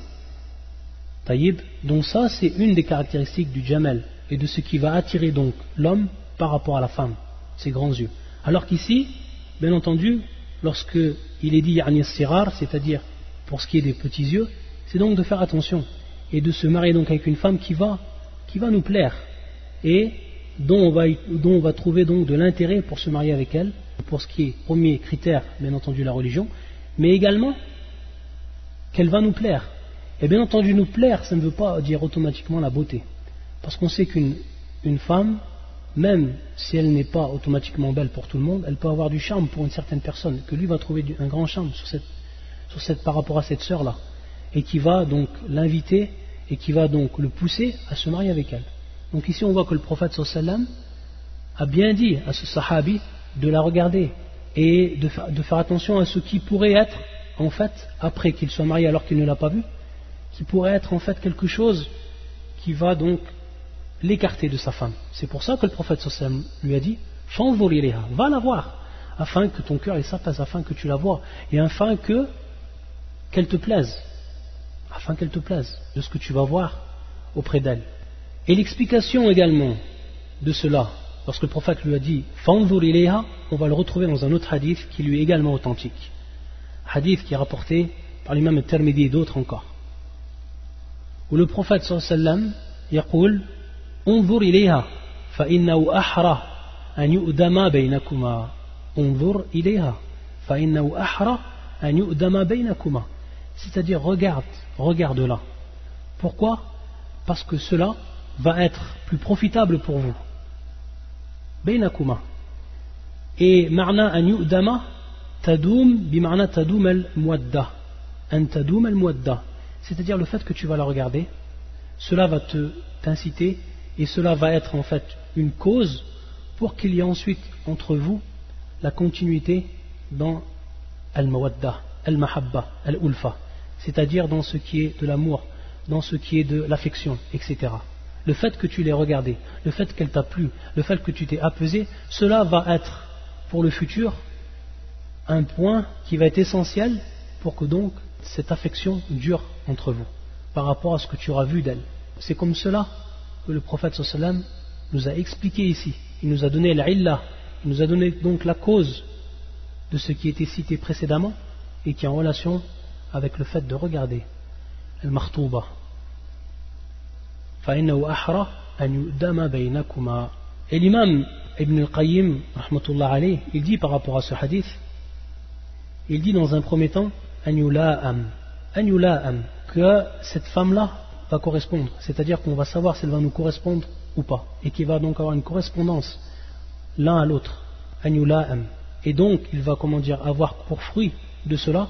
Taïb, donc ça c'est une des caractéristiques du jamel, et de ce qui va attirer donc l'homme par rapport à la femme, ses grands yeux. Alors qu'ici, bien entendu, lorsque il est dit yani sirar, c'est-à-dire pour ce qui est des petits yeux, c'est donc de faire attention, et de se marier donc avec une femme qui va nous plaire, et dont on va trouver donc de l'intérêt pour se marier avec elle, pour ce qui est premier critère, bien entendu la religion, mais également qu'elle va nous plaire. Et bien entendu nous plaire, ça ne veut pas dire automatiquement la beauté, parce qu'on sait qu'une femme, même si elle n'est pas automatiquement belle pour tout le monde, elle peut avoir du charme pour une certaine personne, que lui va trouver un grand charme par rapport à cette sœur là, et qui va donc l'inviter et qui va donc le pousser à se marier avec elle. Donc ici on voit que le prophète sallam a bien dit à ce sahabi de la regarder et de faire attention à ce qui pourrait être en fait, après qu'il soit marié alors qu'il ne l'a pas vu, qui pourrait être en fait quelque chose qui va donc l'écarter de sa femme. C'est pour ça que le prophète sallam lui a dit fanzur ilayha, va la voir, afin que ton cœur s'apaise, afin que tu la vois, et afin qu'elle te plaise, de ce que tu vas voir auprès d'elle. Et l'explication également de cela, lorsque le prophète lui a dit fanzur ilayha, on va le retrouver dans un autre hadith qui lui est également authentique, hadith qui est rapporté par l'imam al-Tirmidhi et d'autres encore, où le prophète sallam yaqul انظر إليها فإنه أحرى أن يؤدم بينكما انظر إليها فإنه أحرى أن يؤدم بينكما, c'est-à-dire regarde-la. Pourquoi? Parce que cela va être plus profitable pour vous. بينكما. Et معنى أن يؤدم تدوم بمعنى تدوم المودة, أن تدوم المودة, c'est-à-dire le fait que tu vas la regarder, cela va t'inciter. Et cela va être en fait une cause pour qu'il y ait ensuite entre vous la continuité dans al-mawadda, al-mahabba, al-ulfa, c'est-à-dire dans ce qui est de l'amour, dans ce qui est de l'affection, etc. Le fait que tu l'aies regardé, le fait qu'elle t'a plu, le fait que tu t'es apaisé, cela va être pour le futur un point qui va être essentiel pour que donc cette affection dure entre vous par rapport à ce que tu auras vu d'elle. C'est comme cela que le prophète sallam nous a expliqué ici. Il nous a donné l'illah, il nous a donné donc la cause de ce qui était cité précédemment et qui est en relation avec le fait de regarder al-makhtuba. فَإِنَّهُ أَحْرَى أَنْ يُؤْدَمَ بَيْنَكُمَا. Et l'imam Ibn al-Qayyim, rahmatullah alayh, il dit par rapport à ce hadith, il dit dans un premier temps, an yula'am, que cette femme-là va correspondre, c'est-à-dire qu'on va savoir si elle va nous correspondre ou pas, et qu'il va donc avoir une correspondance l'un à l'autre, an yula'am, et donc il va avoir pour fruit de cela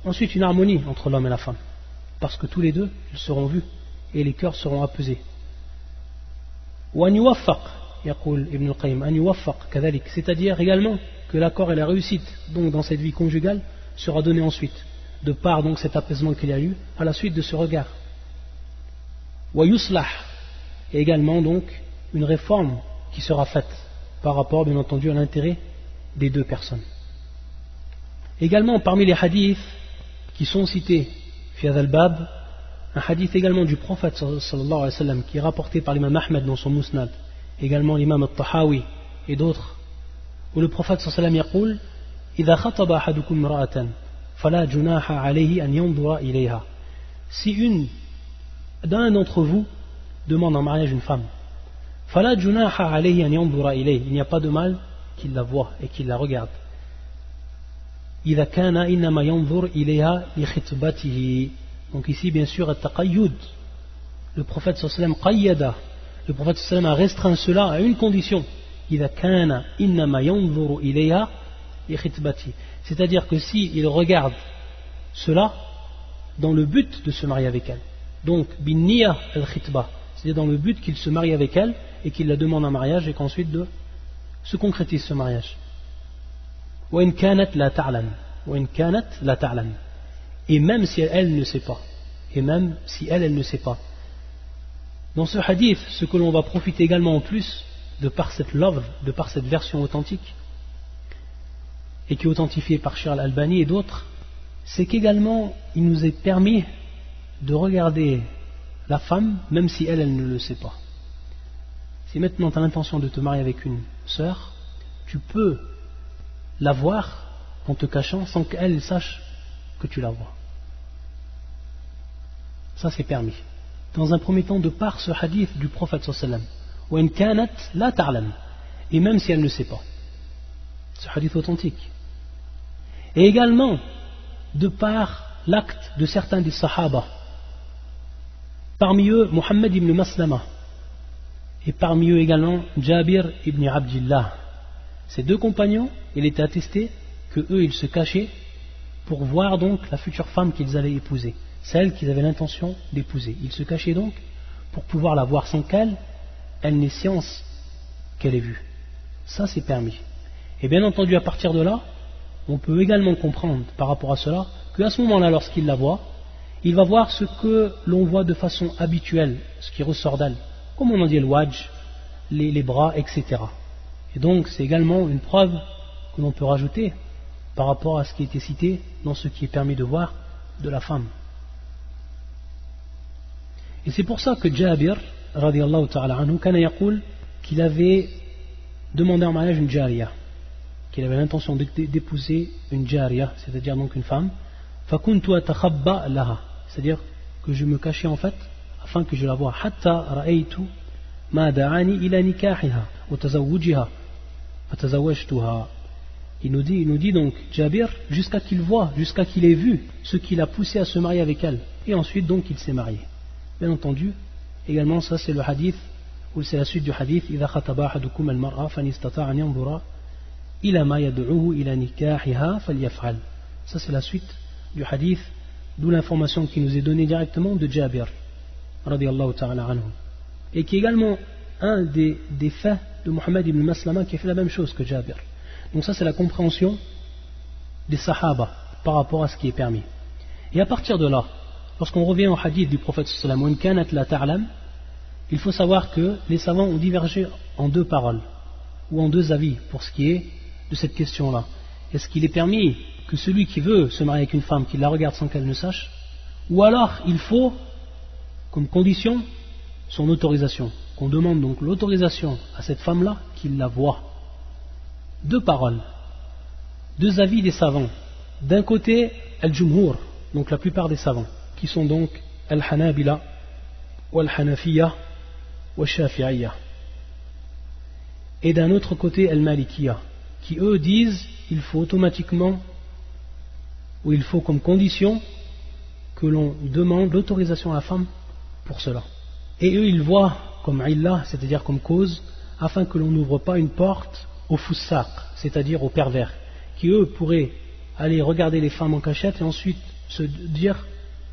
ensuite une harmonie entre l'homme et la femme, parce que tous les deux ils seront vus et les cœurs seront apaisés. Wa an yuwaffaq, yaqul Ibn al-Qayyim, an yuwaffaq kadhalik, c'est-à-dire également que l'accord et la réussite donc dans cette vie conjugale sera donnée ensuite, de par donc cet apaisement qu'il y a eu à la suite de ce regard. Wa yuslah, et également donc une réforme qui sera faite par rapport bien entendu à l'intérêt des deux personnes. Également parmi les hadiths qui sont cités fi hadha al-bab, un hadith également du prophète sallallahu alayhi wa sallam qui est rapporté par l'imam Ahmed dans son Musnad, également l'imam al-Tahawi et d'autres, où le prophète sallallahu alayhi wa sallam yaqul idha khataba ahadukum imra'atan fala junaha alayhi an yanzura ilayha, si d'un d'entre vous demande en mariage une femme, fala junaha alayhi an yanzura ilayha, il n'y a pas de mal qu'il la voie et qu'il la regarde. إذا كان إنما ينظر إليها لخطبته. Donc ici bien sûr التقيد, le prophète sallallahu alayhi wa sallam qayyada, le prophète sallallahu alayhi wa sallam a restreint cela à une condition, إذا كان إنما ينظر إليها لخطبته, c'est-à-dire que si il regarde cela dans le but de se marier avec elle, donc binniya al-khitba, c'est-à-dire dans le but qu'il se marie avec elle et qu'il la demande en mariage et qu'ensuite de se concrétise ce mariage. وإن كانت لا تعلم, et même si elle ne sait pas, elle ne sait pas. Dans ce hadith, ce que l'on va profiter également en plus, de par cette love, de par cette version authentique, et qui est authentifiée par Cheikh Al-Albani et d'autres, c'est qu'également il nous est permis de regarder la femme, même si elle ne le sait pas. Si maintenant tu as l'intention de te marier avec une sœur, tu peux la voir en te cachant sans qu'elle sache que tu la vois. Ça c'est permis. Dans un premier temps, de par ce hadith du prophète sallallahu alayhi wa sallam, وَإِنْ كَانَتْ لَا تَعْلَمْ, et même si elle ne sait pas. Ce hadith authentique. Et également, de par l'acte de certains des sahaba, parmi eux Muhammad ibn Maslama, et parmi eux également Jabir ibn Abdillah. Ces deux compagnons, il était attesté que eux ils se cachaient pour voir donc la future femme qu'ils allaient épouser, celle qu'ils avaient l'intention d'épouser. Ils se cachaient donc pour pouvoir la voir sans qu'elle n'ait science qu'elle ait vue. Ça c'est permis. Et bien entendu à partir de là, on peut également comprendre par rapport à cela qu'à ce moment-là, lorsqu'il la voit, il va voir ce que l'on voit de façon habituelle, ce qui ressort d'elle, comme on en dit le wajh, les bras, etc. Et donc c'est également une preuve que l'on peut rajouter par rapport à ce qui était cité dans ce qui est permis de voir de la femme. Et c'est pour ça que Jabir radiyallahu ta'ala anhu kana yaqul qu'il avait demandé en mariage une jariya, qu'il avait l'intention d'épouser une jariya, c'est-à-dire donc une femme, fakuntu atakhabba laha, c'est-à-dire que je me cachais en fait afin que je la voie, hatta ra'aytu ma da'ani ila nikahiha wa tazawwujiha. Il nous dit donc Jabir jusqu'à qu'il voit, jusqu'à qu'il ait vu ce qui l'a poussé à se marier avec elle, et ensuite donc il s'est marié. Bien entendu, également ça c'est le hadith, ou c'est la suite du hadith إذا خطب أحدكم المرأة فإن استطاع أن ينظر إلى ما يدعوه إلى نكاحها فليفعل. Ça c'est la suite du hadith, d'où l'information qui nous est donnée directement de Jabir radiyallahu ta'ala anhu, et qui est également un des faits de Muhammad ibn Maslama qui a fait la même chose que Jabir. Donc ça c'est la compréhension des sahaba par rapport à ce qui est permis. Et à partir de là, lorsqu'on revient au hadith du prophète sallallahu alayhi wa sallam, وَإِنْ كَانَتْ لَا تَعْلَمْ, il faut savoir que les savants ont divergé en deux paroles ou en deux avis pour ce qui est de cette question-là. Est-ce qu'il est permis que celui qui veut se marier avec une femme, qu'il la regarde sans qu'elle ne sache, ou alors il faut comme condition son autorisation, qu'on demande donc l'autorisation à cette femme-là qu'il la voie. Deux paroles, deux avis des savants. D'un côté, al-jumhur, donc la plupart des savants, qui sont donc al-hanabila, wal-hanafiya, wal-shafi'iyya. et d'un autre côté Al-Malikiya, qui eux disent il faut automatiquement, ou il faut comme condition que l'on demande l'autorisation à la femme pour cela. Et eux ils voient comme illah, c'est-à-dire comme cause, afin que l'on n'ouvre pas une porte aux foussaq, c'est-à-dire aux pervers, qui eux pourraient aller regarder les femmes en cachette et ensuite se dire,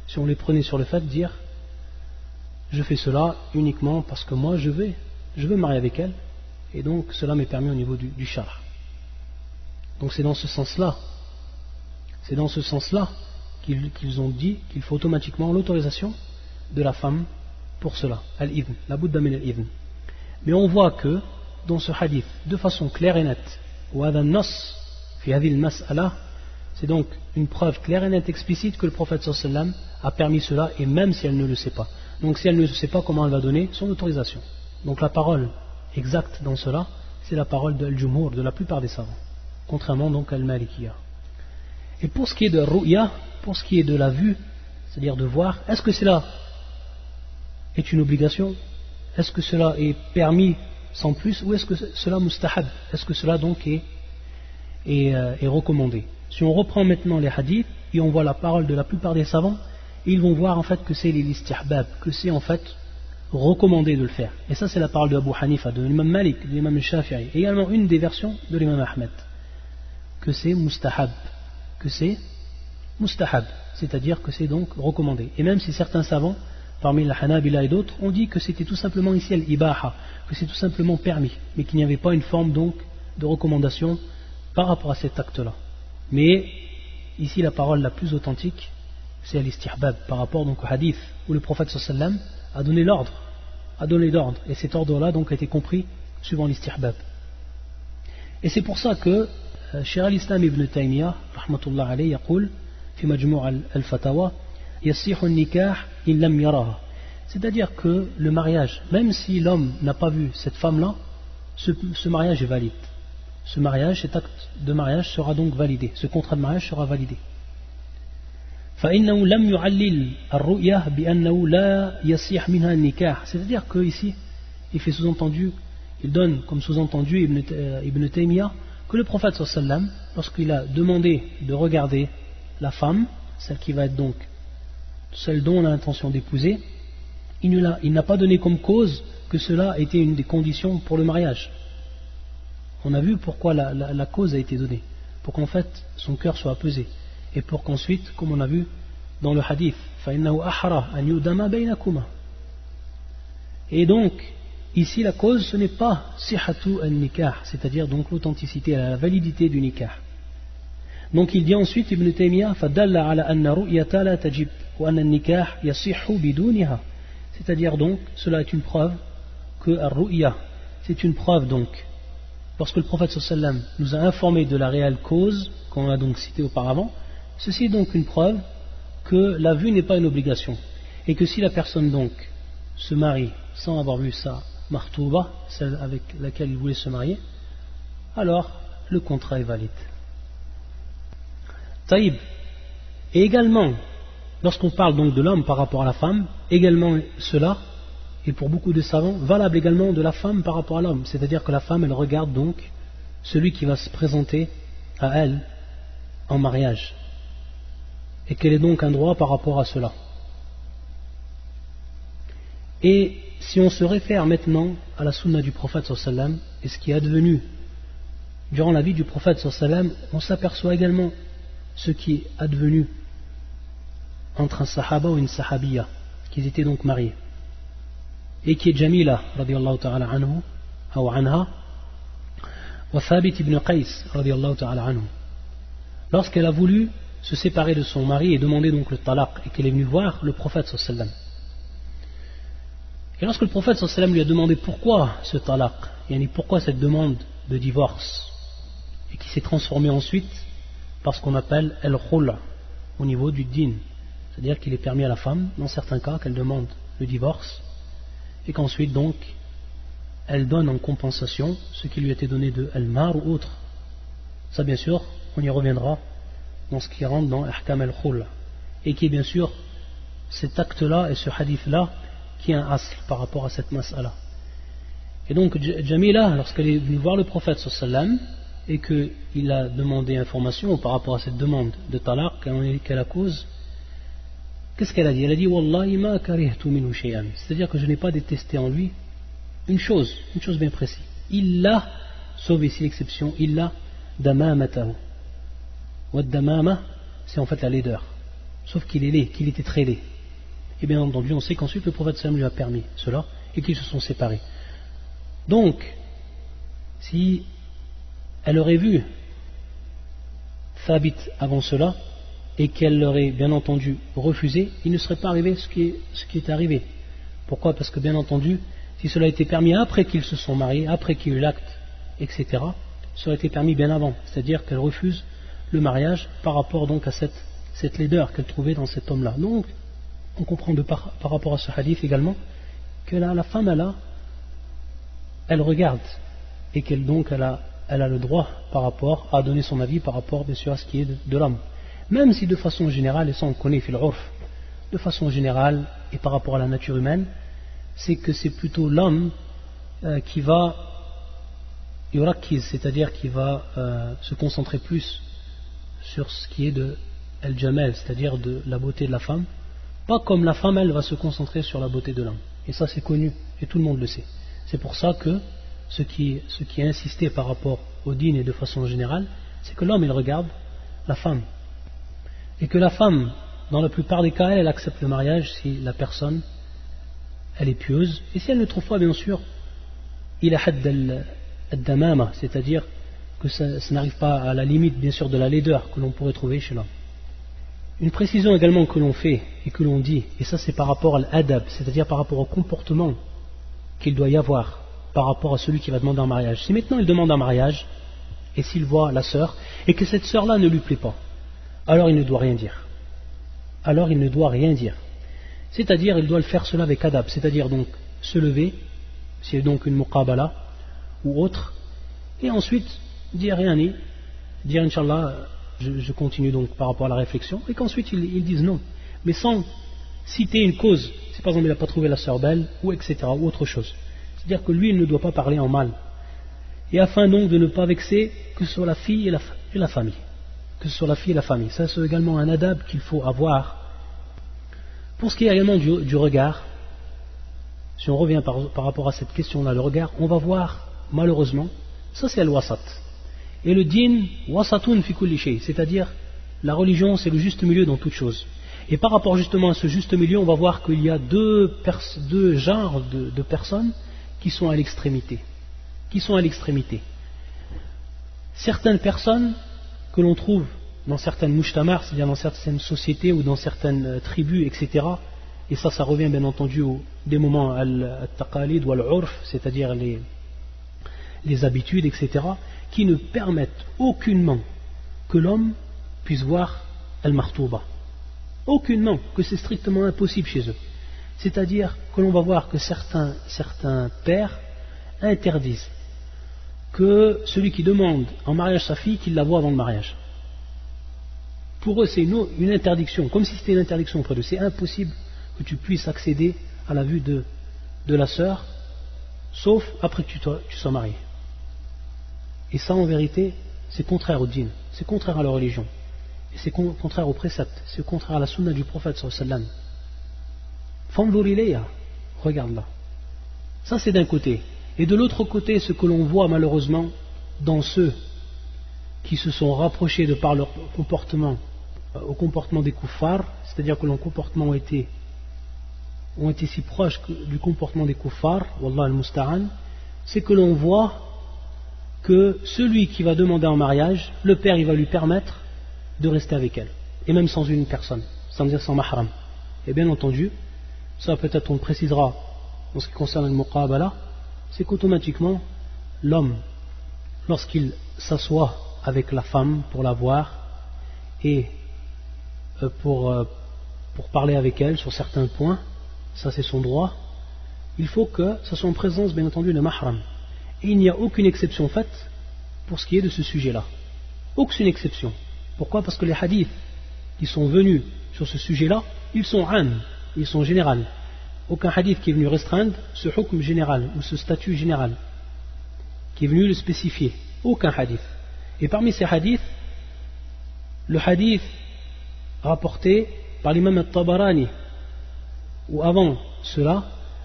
si on les prenait sur le fait, dire je fais cela uniquement parce que moi je veux me marier avec elle, et donc cela m'est permis au niveau du shar. Donc c'est dans ce sens-là qu'ils ont dit qu'il faut automatiquement l'autorisation de la femme pour cela, al-idn, la budda min al-idn. Mais on voit que dans ce hadith, de façon claire et nette, c'est donc une preuve claire et nette explicite que le prophète sallallahu alayhi wa sallam a permis cela, et même si elle ne le sait pas. Donc si elle ne le sait pas, comment elle va donner son autorisation? Donc la parole exacte dans cela, c'est la parole de Al-Jumhur, de la plupart des savants, contrairement donc à Al-Malikiya. Et pour ce qui est de Ru'ya, pour ce qui est de la vue, c'est-à-dire de voir, est-ce que cela est une obligation? Est-ce que cela est permis sans plus, ou est-ce que cela mustahab? Est-ce que cela donc est recommandé? Si on reprend maintenant les hadiths et on voit la parole de la plupart des savants, ils vont voir en fait que c'est l'istihbab, que c'est en fait recommandé de le faire. Et ça c'est la parole de Abu Hanifa, de l'imam Malik, de l'imam Shafi'i, et également une des versions de l'imam Ahmed, que c'est mustahab, c'est-à-dire que c'est donc recommandé. Et même si certains savants, parmi la Hanabila et d'autres, ont dit que c'était tout simplement ici al-ibaha, que c'est tout simplement permis, mais qu'il n'y avait pas une forme donc de recommandation par rapport à cet acte-là. Mais ici la parole la plus authentique, c'est al-istihbab, par rapport donc au hadith où le prophète sallallahu alayhi wa sallam a donné l'ordre, et cet ordre-là donc a été compris suivant l'istihbab. Et c'est pour ça que Cheikh al-Islam ibn Taymiyyah rahmatullah alayhi yaqul fi majmou' al-fatawa yassihu an-nikah in lam yaraha, c'est-à-dire que le mariage, même si l'homme n'a pas vu cette femme-là, ce mariage est valide. Cet acte de mariage sera donc validé, ce contrat de mariage sera validé. فإنه لم يعلل الرؤية بأنه لا يصح منها النكاح, c'est-à-dire que ici il fait sous-entendu, il donne comme sous-entendu Ibn Taymiyyah que le prophète sallallahu alayhi wa sallam, lorsqu'il a demandé de regarder la femme, celle qui va être donc celle dont on a l'intention d'épouser, il n'a pas donné comme cause que cela était une des conditions pour le mariage. On a vu pourquoi la cause a été donnée, pour qu'en fait son cœur soit apaisé, et pour qu'ensuite, comme on a vu dans le hadith, فَإِنَّهُ أَحْرَى أَنْ يُدَمَ بَيْنَكُمَا. Et donc ici la cause ce n'est pas sihatu al-nikah, c'est-à-dire donc l'authenticité, la validité du nikah. Donc il dit ensuite Ibn Taymiyyah فَدَلَّ عَلَى أَنَّ رُؤْيَةَ لَا تَجِبْ وَأَنَّ النِّكَاحَ يَصِحُّ بِدُونِهَا, c'est-à-dire donc cela est une preuve que ar-ru'ya, c'est une preuve donc, lorsque le prophète sallallahu alayhi wa sallam nous a informé de la réelle cause qu'on a donc citée auparavant, ceci est donc une preuve que la vue n'est pas une obligation, et que si la personne donc se marie sans avoir vu sa martouba, celle avec laquelle il voulait se marier, alors le contrat est valide. Taïb. Et également, lorsqu'on parle donc de l'homme par rapport à la femme, également cela, et pour beaucoup de savants, valable également de la femme par rapport à l'homme, c'est-à-dire que la femme elle regarde donc celui qui va se présenter à elle en mariage, et qu'elle ait donc un droit par rapport à cela. Et si on se réfère maintenant à la sunna du prophète sallallahu alayhi wa sallam et ce qui est advenu durant la vie du prophète sallallahu alayhi wa sallam, on s'aperçoit également ce qui est advenu entre un sahaba ou une sahabiya, qui étaient donc mariés, et qui est Jamila radiyallahu ta'ala anhu ou anha wa Thabit ibn Qais radiyallahu ta'ala anhu. Lorsqu'elle a voulu se séparer de son mari et demander donc le talaq, et qu'elle est venue voir le prophète sallallahu alayhi wa sallam. Et lorsque le prophète sallallahu alayhi wa sallam lui a demandé pourquoi ce talaq, yani pourquoi cette demande de divorce, et qui s'est transformée ensuite par ce qu'on appelle al-khul' au niveau du din, c'est-à-dire qu'il est permis à la femme, dans certains cas, qu'elle demande le divorce, et qu'ensuite donc elle donne en compensation ce qui lui a été donné de al-mar ou autre. Ça bien sûr, on y reviendra dans ce qui rentre dans Ahkam al-Khul', et qui est bien sûr cet acte-là et ce hadith-là qui est un asl par rapport à cette mas'ala. Et donc Jamila, lorsqu'elle est venue voir le prophète sallam et qu'il a demandé information par rapport à cette demande de talaq, quelle a cause, qu'est-ce qu'elle a dit? Elle a dit Wallahi ma karihtu minhu shay'an, c'est-à-dire que je n'ai pas détesté en lui une chose bien précise. Illa, sauf ici l'exception, illa damamatahu. Wa damama, c'est en fait la laideur. Sauf qu'il est laid, qu'il était très laid. Et bien entendu, on sait qu'ensuite le prophète sallam lui a permis cela et qu'ils se sont séparés. Donc, si elle aurait vu Thabit avant cela et qu'elle l'aurait bien entendu refusé, il ne serait pas arrivé ce qui est arrivé. Pourquoi? Parce que bien entendu, si cela a été permis après qu'ils se sont mariés, après qu'il y a eu l'acte, etc., ça aurait été permis bien avant, c'est-à-dire qu'elle refuse le mariage par rapport donc à cette laideur qu'elle trouvait dans cet homme-là. Donc, on comprend par rapport à ce hadith également que la femme, elle regarde et qu'elle donc elle a le droit par rapport à donner son avis par rapport bien sûr à ce qui est de l'homme. Même si de façon générale, et ça on connaît fil urf, de façon générale et par rapport à la nature humaine, c'est que c'est plutôt l'homme qui va yurakiz, c'est-à-dire qui va se concentrer plus sur ce qui est de el-jamal, c'est-à-dire de la beauté de la femme, pas comme la femme elle va se concentrer sur la beauté de l'homme. Et ça c'est connu et tout le monde le sait. C'est pour ça que ce qui est insisté par rapport au dîn et de façon générale, c'est que l'homme il regarde la femme et que la femme dans la plupart des cas elle accepte le mariage si la personne elle est pieuse, et si elle ne trouve pas bien sûr il a hadd al-damama, c'est-à-dire que ça n'arrive pas à la limite bien sûr de la laideur que l'on pourrait trouver chez l'homme. Une précision également que l'on fait et que l'on dit, et ça c'est par rapport à l'adab, c'est-à-dire par rapport au comportement qu'il doit y avoir par rapport à celui qui va demander un mariage. Si maintenant il demande un mariage et s'il voit la sœur et que cette sœur-là ne lui plaît pas, alors il ne doit rien dire. C'est-à-dire il doit le faire cela avec adab, c'est-à-dire donc se lever, c'est donc une muqabala ou autre, et ensuite dire rien ni, dire Inch'Allah, je continue donc par rapport à la réflexion, et qu'ensuite ils disent non, mais sans citer une cause, si par exemple il n'a pas trouvé la sœur belle, ou etc., ou autre chose. C'est-à-dire que lui il ne doit pas parler en mal, et afin donc de ne pas vexer que sur la fille et la famille. Ça c'est également un adab qu'il faut avoir. Pour ce qui est également du regard, si on revient par rapport à cette question-là, le regard, on va voir malheureusement, ça c'est al-wasat. Et le din, wasatun fi kulli shay, c'est-à-dire la religion c'est le juste milieu dans toute chose. Et par rapport justement à ce juste milieu, on va voir qu'il y a deux genres de personnes qui sont à l'extrémité. Certaines personnes que l'on trouve dans certaines mujtamar, c'est-à-dire dans certaines sociétés ou dans certaines tribus, etc. Et ça revient bien entendu des moments al-taqalid ou al-urf, c'est-à-dire les habitudes, etc., qui ne permettent aucunement que l'homme puisse voir al-martouba. Aucunement, que c'est strictement impossible chez eux. C'est-à-dire que l'on va voir que certains pères interdisent que celui qui demande en mariage sa fille, qu'il la voit avant le mariage. Pour eux, c'est une interdiction, comme si c'était une interdiction auprès d'eux. C'est impossible que tu puisses accéder à la vue de la sœur, sauf après que tu sois marié. Et ça, en vérité, c'est contraire au dîn, c'est contraire à la religion, et c'est contraire au précepte, c'est contraire à la sunna du prophète sallallahu alayhi wa sallam. Fanzur ilayha, regarde là. Ça, c'est d'un côté. Et de l'autre côté, ce que l'on voit malheureusement dans ceux qui se sont rapprochés de par leur comportement au comportement des kuffars, c'est-à-dire que leurs comportements ont été si proches du comportement des kuffars, wallah al-musta'an, c'est que l'on voit que celui qui va demander en mariage, le père il va lui permettre de rester avec elle, et même sans une personne, sans dire sans mahram. Et bien entendu, ça peut-être on le précisera en ce qui concerne le muqabala, c'est qu'automatiquement l'homme, lorsqu'il s'assoit avec la femme pour la voir et pour parler avec elle sur certains points, ça c'est son droit, il faut que ça soit en présence bien entendu de mahram. Et il n'y a aucune exception faite pour ce qui est de ce sujet-là. Aucune exception. Pourquoi? Parce que les hadiths qui sont venus sur ce sujet-là, ils sont généraux. aucun hadith qui est venu restreindre ce hukm général ou ce statut général qui est venu le spécifier, aucun hadith. Et parmi ces hadiths, le hadith rapporté par l'imam al-Tabarani, ou avant cela,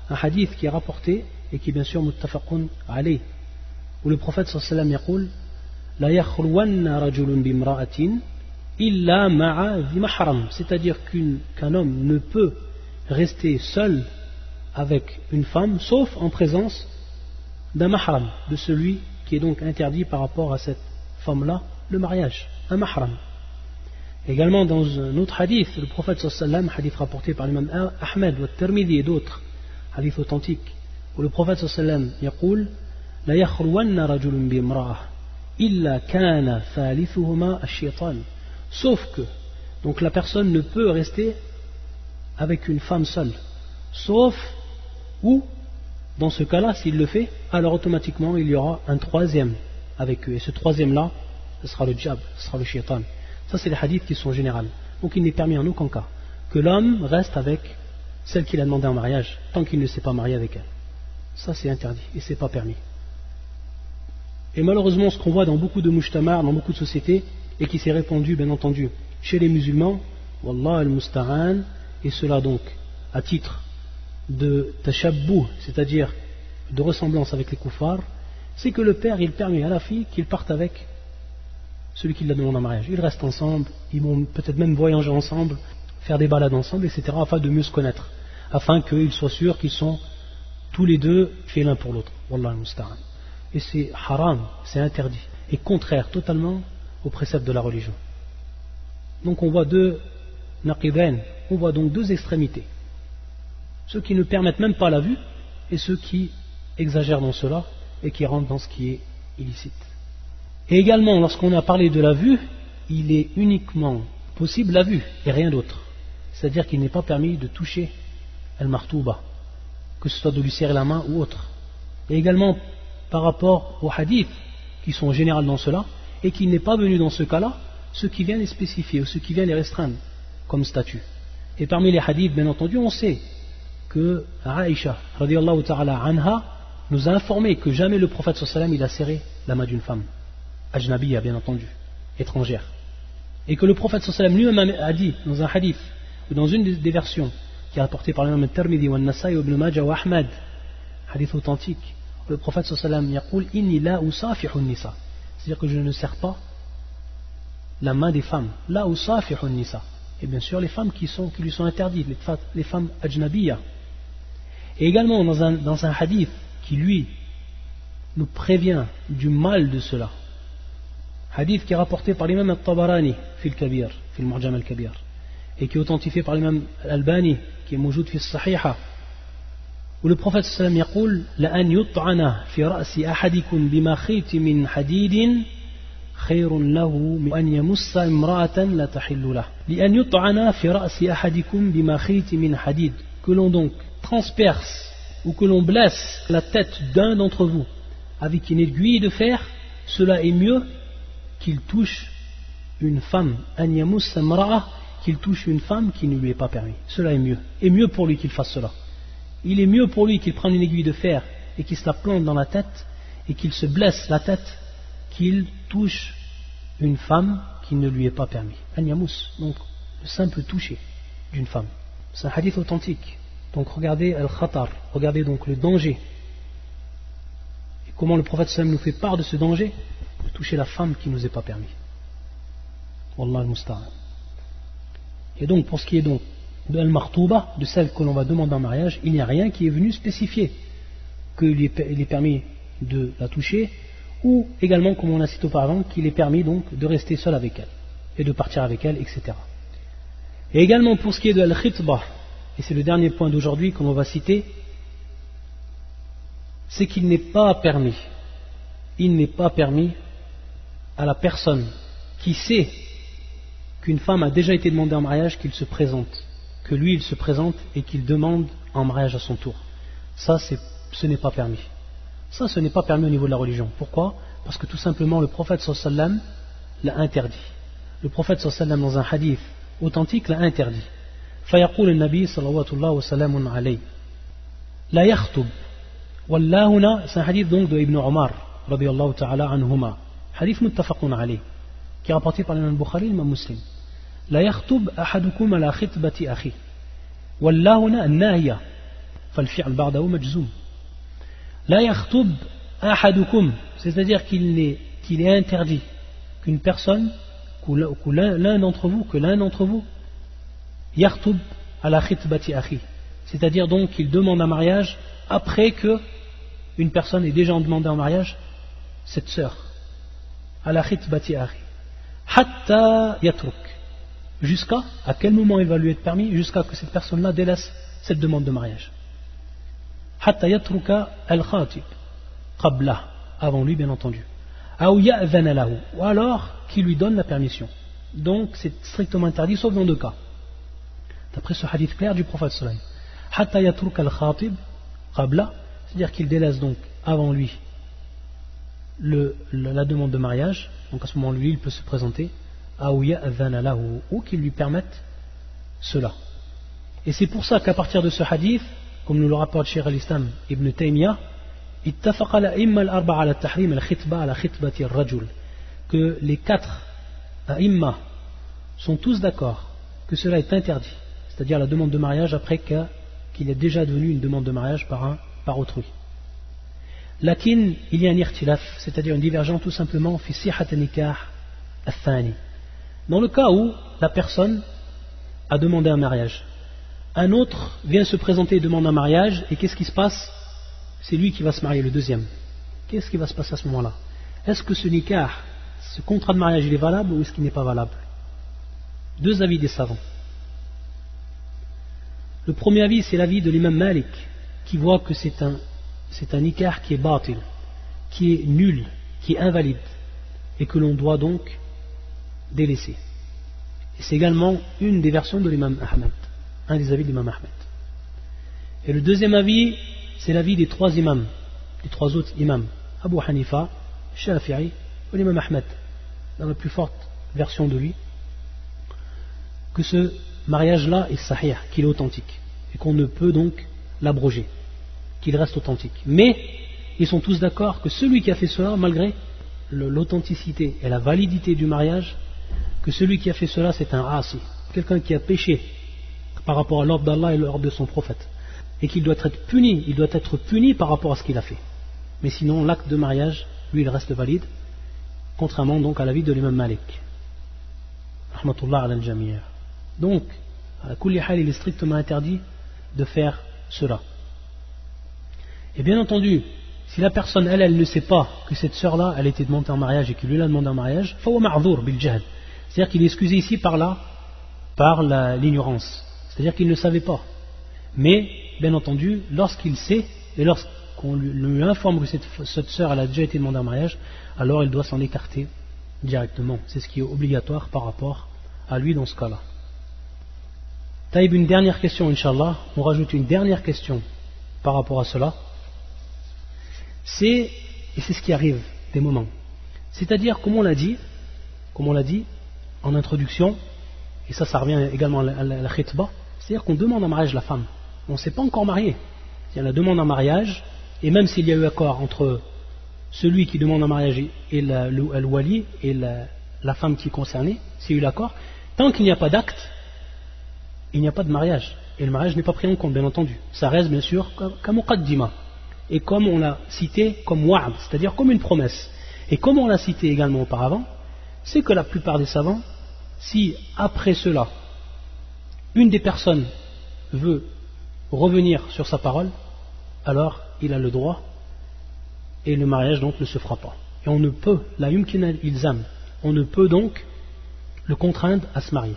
un hadith qui est rapporté et qui est bien sûr muttafaqun alayh, où le prophète sallallahu alayhi wa sallam yaqul la yakhruwanna rajulun bimra'atin illa ma'a dhi mahram, c'est-à-dire qu'un homme ne peut rester seul avec une femme sauf en présence d'un mahram, de celui qui est donc interdit par rapport à cette femme-là, le mariage, un mahram. Également dans un autre hadith, le prophète sallallahu alayhi wa sallam, hadith rapporté par l'imam Ahmed ou Tirmidhi et d'autres hadiths authentiques, où le prophète sallallahu alayhi wa sallam yaqul la yakhruwanna rajulun bimra'ah illa kana thalithuhuma ash-shaytan, sauf que donc la personne ne peut rester avec une femme seule, sauf ou dans ce cas-là, s'il le fait, alors automatiquement il y aura un troisième avec eux, et ce troisième là, ce sera le djab, ce sera le shaytan. Ça c'est les hadiths qui sont généraux, donc il n'est permis en aucun cas que l'homme reste avec celle qu'il a demandé en mariage tant qu'il ne s'est pas marié avec elle. Ça c'est interdit et c'est pas permis. Et malheureusement, ce qu'on voit dans beaucoup de mujtamar, dans beaucoup de sociétés, et qui s'est répandu, bien entendu, chez les musulmans, Wallah al-Musta'an, et cela donc à titre de tashabbuh, c'est-à-dire de ressemblance avec les kuffars, c'est que le père, il permet à la fille qu'il parte avec celui qui la demande en mariage. Ils restent ensemble, ils vont peut-être même voyager ensemble, faire des balades ensemble, etc., afin de mieux se connaître, afin qu'ils soient sûrs qu'ils sont tous les deux faits l'un pour l'autre. Wallah al-Musta'an. Et c'est haram, c'est interdit, et contraire totalement aux préceptes de la religion. Donc on voit deux naqidain, on voit donc deux extrémités. Ceux qui ne permettent même pas la vue, et ceux qui exagèrent dans cela, et qui rentrent dans ce qui est illicite. Et également, lorsqu'on a parlé de la vue, il est uniquement possible la vue, et rien d'autre. C'est-à-dire qu'il n'est pas permis de toucher al-martouba, que ce soit de lui serrer la main ou autre. Et également, par rapport aux hadiths qui sont généraux dans cela, et qu'il n'est pas venu dans ce cas-là, ce qui vient les spécifier, ou ce qui vient les restreindre comme statut. Et parmi les hadiths, bien entendu, on sait que Aïcha, radiyallahu ta'ala anha, nous a informé que jamais le prophète sallallahu alayhi wa sallam il a serré la main d'une femme, ajnabiyya bien entendu, étrangère. Et que le prophète sallallahu alayhi wa sallam lui-même a dit dans un hadith, ou dans une des versions, qui est rapportée par l'imam al-Tirmidhi, wa al-Nasai, ibn Majah, wa Ahmad, hadith authentique, le prophète sallallahu alayhi wa sallam yaqul inni la usafihu nisa, c'est-à-dire que je ne serre pas la main des femmes, la usafihu nisa, et bien sûr les femmes qui lui sont interdites, les femmes ajnabiyya. Et également dans un hadith qui lui nous prévient du mal de cela, hadith qui est rapporté par l'imam al-Tabarani fil Kabir, fil Mu'jam al-Kabir, et qui est authentifié par l'imam al-Albani qui est mawjoud fi as-Sahiha, où le prophète sallallahu alayhi wa sallam yaqul la an yut'ana fi ra'si ahadikum bima khaytin min hadidin khayrun lahu min an yamussa imra'atan la tahillu lahu, li an yut'ana fi ra'si ahadikum bima khaytin min hadid, que l'on donc transperce ou que l'on blesse la tête d'un d'entre vous avec une aiguille de fer, cela est mieux qu'il touche une femme, an yamussa imra'a, qu'il touche une femme qui ne lui est pas permis. Cela est mieux, et mieux pour lui qu'il fasse cela. Il est mieux pour lui qu'il prenne une aiguille de fer et qu'il se la plante dans la tête et qu'il se blesse la tête qu'il touche une femme qui ne lui est pas permis. An-Yamous, donc le simple toucher d'une femme. C'est un hadith authentique. Donc regardez al-Khatar, regardez donc le danger. Et comment le prophète sallam nous fait part de ce danger, de toucher la femme qui ne nous est pas permis. Wallah al-Musta'an. Et donc pour ce qui est donc de al-Martouba, de celle que l'on va demander en mariage, il n'y a rien qui est venu spécifier qu'il est permis de la toucher, ou également, comme on l'a cité auparavant, qu'il est permis donc de rester seul avec elle, et de partir avec elle, etc. Et également pour ce qui est de al-Khitba, et c'est le dernier point d'aujourd'hui qu'on va citer, c'est qu'il n'est pas permis, à la personne qui sait qu'une femme a déjà été demandée en mariage qu'il se présente, que lui il se présente et qu'il demande en mariage à son tour. Ça, ce n'est pas permis. Ça, ce n'est pas permis au niveau de la religion. Pourquoi? Parce que tout simplement le prophète sallallahu alayhi wa sallam l'a interdit. Le prophète sallallahu alayhi wa sallam dans un hadith authentique l'a interdit. فيقول النبي صلى الله عليه وسلم عليه La yakhtub. Wallah huna, c'est un hadith donc de Ibn Omar, radiyallahu ta'ala anhuma. Hadith muttafaqun alayh, qui est rapporté par l'imam Bukhari et l'imam Muslim. La yakhtub ahadukum ala khitbati akhi. Wallah huna an-nahiya. Fal-fi'l ba'dahu majzoum. La yakhtub ahadukum, c'est-à-dire qu'il est interdit qu'une personne, que l'un d'entre vous, yakhtub ala khitbati akhi, c'est-à-dire donc qu'il demande un mariage après que une personne ait déjà demandé en mariage cette sœur, ala khitbati akhi, hatta yatruk, jusqu'à quel moment il va lui être permis, jusqu'à que cette personne-là délaisse cette demande de mariage. Hatta yatruka al-khatib qabla, avant lui bien entendu, ou alors qu'il lui donne la permission. Donc c'est strictement interdit sauf dans deux cas, d'après ce hadith clair du prophète sallallahu alayhi wa sallam. Hatta yatruka al-khatib qabla, c'est-à-dire qu'il délaisse donc avant lui la demande de mariage, donc à ce moment lui il peut se présenter, ou qu'il lui permette cela. Et c'est pour ça qu'à partir de ce hadith, comme nous le rapporte Cheikh al-Islam Ibn Taymiyyah, que les quatre a'imma sont tous d'accord que cela est interdit, c'est-à-dire la demande de mariage après qu'il est déjà devenu une demande de mariage par autrui. Lakin, il y a un irtilaf, c'est-à-dire une divergence tout simplement fi sihat nikah al-thani. Dans le cas où la personne a demandé un mariage, un autre vient se présenter et demande un mariage, et qu'est-ce qui se passe? C'est lui qui va se marier, le deuxième. Qu'est-ce qui va se passer à ce moment-là? Est-ce que ce nikah, ce contrat de mariage, il est valable ou est-ce qu'il n'est pas valable? Deux avis des savants. Le premier avis, c'est l'avis de l'imam Malik, qui voit que c'est un nikah qui est batil, qui est nul, qui est invalide, et que l'on doit donc délaisser. Et c'est également une des versions de l'imam Ahmed, un des avis de l'imam Ahmed. Et le deuxième avis, c'est l'avis des trois imams, des trois autres imams, Abu Hanifa, Shafi'i et l'imam Ahmed, dans la plus forte version de lui, que ce mariage-là est sahih, qu'il est authentique, et qu'on ne peut donc l'abroger, qu'il reste authentique. Mais ils sont tous d'accord que celui qui a fait cela, malgré l'authenticité et la validité du mariage, que celui qui a fait cela c'est un asi, quelqu'un qui a péché par rapport à l'ordre d'Allah et l'ordre de son prophète, et qu'il doit être puni par rapport à ce qu'il a fait. Mais sinon l'acte de mariage, lui il reste valide, contrairement donc à l'avis de l'imam Malik, rahmatullah ala al-jami'. Donc à kulli hal, il est strictement interdit de faire cela. Et bien entendu, si la personne elle ne sait pas que cette sœur là elle a été demandée en mariage et qu'il lui l'a demandé en mariage, fawa ma'dhur bil jahl, c'est-à-dire qu'il est excusé ici par l'ignorance, c'est-à-dire qu'il ne savait pas. Mais bien entendu, lorsqu'il sait et lorsqu'on lui informe que cette sœur elle a déjà été demandée en mariage, alors il doit s'en écarter directement. C'est ce qui est obligatoire par rapport à lui dans ce cas-là. Taïb, une dernière question, Inch'Allah. On rajoute une dernière question par rapport à cela. Et c'est ce qui arrive des moments. C'est-à-dire, comme on l'a dit en introduction, et ça revient également à la khitba, c'est-à-dire qu'on demande en mariage la femme. On ne s'est pas encore marié. Il y a la demande en mariage, et même s'il y a eu accord entre celui qui demande en mariage et le wali et la femme qui est concernée, s'il y a eu l'accord, tant qu'il n'y a pas d'acte, il n'y a pas de mariage. Et le mariage n'est pas pris en compte, bien entendu. Ça reste bien sûr comme muqaddima. Et comme on l'a cité comme wa'd, c'est-à-dire comme une promesse. Et comme on l'a cité également auparavant, c'est que la plupart des savants, si après cela, une des personnes veut revenir sur sa parole, alors il a le droit et le mariage donc ne se fera pas. Et on ne peut, la yumkina ilzam, on ne peut donc le contraindre à se marier.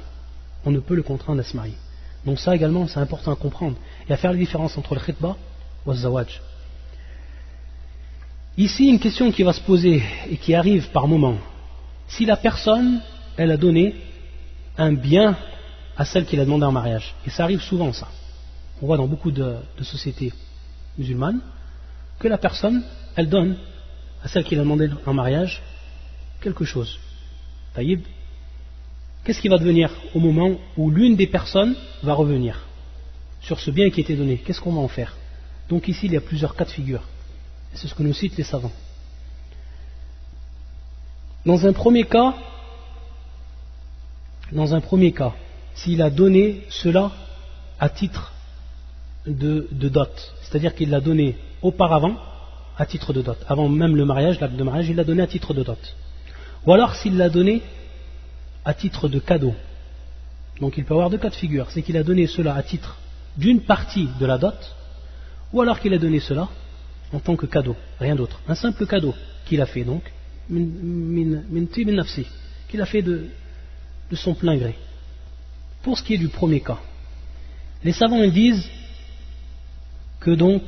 On ne peut le contraindre à se marier. Donc ça également c'est important à comprendre et à faire la différence entre le khitba et le zawaj. Ici une question qui va se poser et qui arrive par moment. Si la personne elle a donné un bien à celle qui l'a demandé en mariage, et ça arrive souvent ça, on voit dans beaucoup de sociétés musulmanes que la personne elle donne à celle qui l'a demandé en mariage quelque chose. Taïb, qu'est-ce qui va devenir au moment où l'une des personnes va revenir sur ce bien qui a été donné? Qu'est-ce qu'on va en faire? Donc ici il y a plusieurs cas de figure. Et c'est ce que nous citent les savants. Dans un premier cas, s'il a donné cela à titre de dot, c'est-à-dire qu'il l'a donné auparavant à titre de dot, avant même le mariage, l'acte de mariage, il l'a donné à titre de dot. Ou alors s'il l'a donné à titre de cadeau. Donc il peut y avoir deux cas de figure, c'est qu'il a donné cela à titre d'une partie de la dot, ou alors qu'il a donné cela en tant que cadeau, rien d'autre, un simple cadeau qu'il a fait donc, qu'il a fait de son plein gré. Pour ce qui est du premier cas, les savants ils disent que donc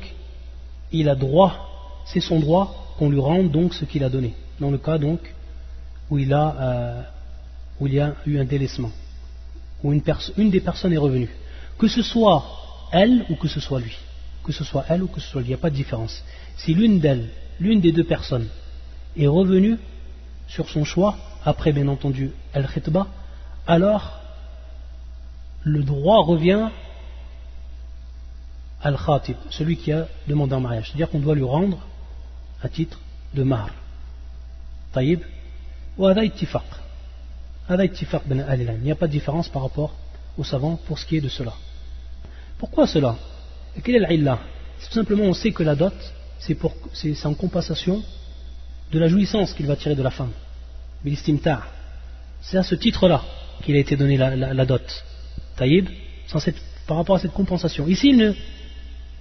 il a droit, c'est son droit qu'on lui rende donc ce qu'il a donné, dans le cas donc où il y a eu un délaissement, où une des personnes est revenue, que ce soit elle ou que ce soit lui, il n'y a pas de différence. Si l'une des deux personnes est revenue sur son choix, après bien entendu al-khitba, alors le droit revient al-khatib, celui qui a demandé en mariage, c'est-à-dire qu'on doit lui rendre à titre de mahr. Taïb, ou hadha ittifaq. Il n'y a pas de différence par rapport aux savants pour ce qui est de cela. Pourquoi cela? Et quelle est l'illah? C'est tout simplement on sait que la dot c'est en compensation de la jouissance qu'il va tirer de la femme. Bilistimta'. C'est à ce titre-là qu'il a été donné la dot. Taïb, par rapport à cette compensation. Ici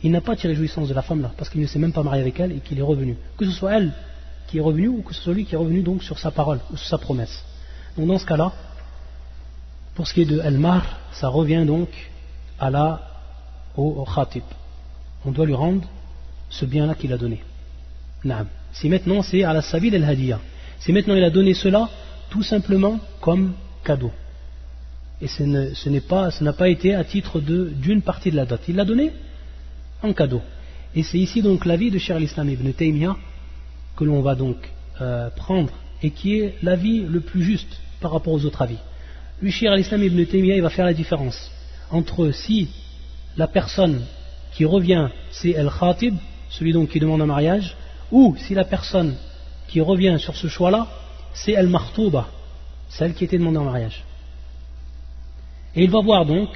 il n'a pas tiré jouissance de la femme là, parce qu'il ne s'est même pas marié avec elle et qu'il est revenu. Que ce soit elle qui est revenue ou que ce soit lui qui est revenu donc sur sa parole ou sur sa promesse. Donc dans ce cas-là, pour ce qui est de al-mahr, ça revient donc au khatib. On doit lui rendre ce bien-là qu'il a donné. Naam. Si maintenant c'est à la sabil al-hadiya, si maintenant il a donné cela tout simplement comme cadeau. Et ça n'a pas été à titre d'une partie de la dot. Il l'a donné en cadeau. Et c'est ici donc l'avis de Cheikh al-Islam ibn Taymiyyah que l'on va donc prendre et qui est l'avis le plus juste par rapport aux autres avis. Lui, Cheikh al-Islam ibn Taymiyyah, il va faire la différence entre si la personne qui revient c'est al-khatib, celui donc qui demande un mariage, ou si la personne qui revient sur ce choix-là c'est al-makhtouba, celle qui était demandée en mariage. Et il va voir donc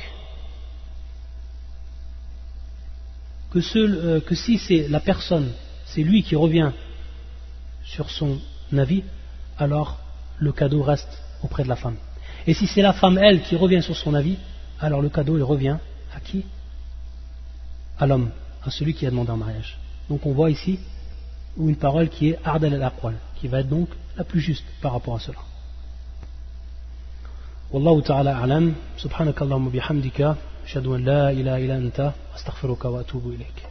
que si c'est la personne, c'est lui qui revient sur son avis, alors le cadeau reste auprès de la femme. Et si c'est la femme, elle, qui revient sur son avis, alors le cadeau, il revient à qui? À l'homme, à celui qui a demandé en mariage. Donc on voit ici une parole qui est ardal al-aqwal, qui va être donc la plus juste par rapport à cela. Wallahu ta'ala a'lam, subhanakallahumma bihamdika, ashhadu an la ilaha illa anta, astaghfiruka wa atubu ilayk.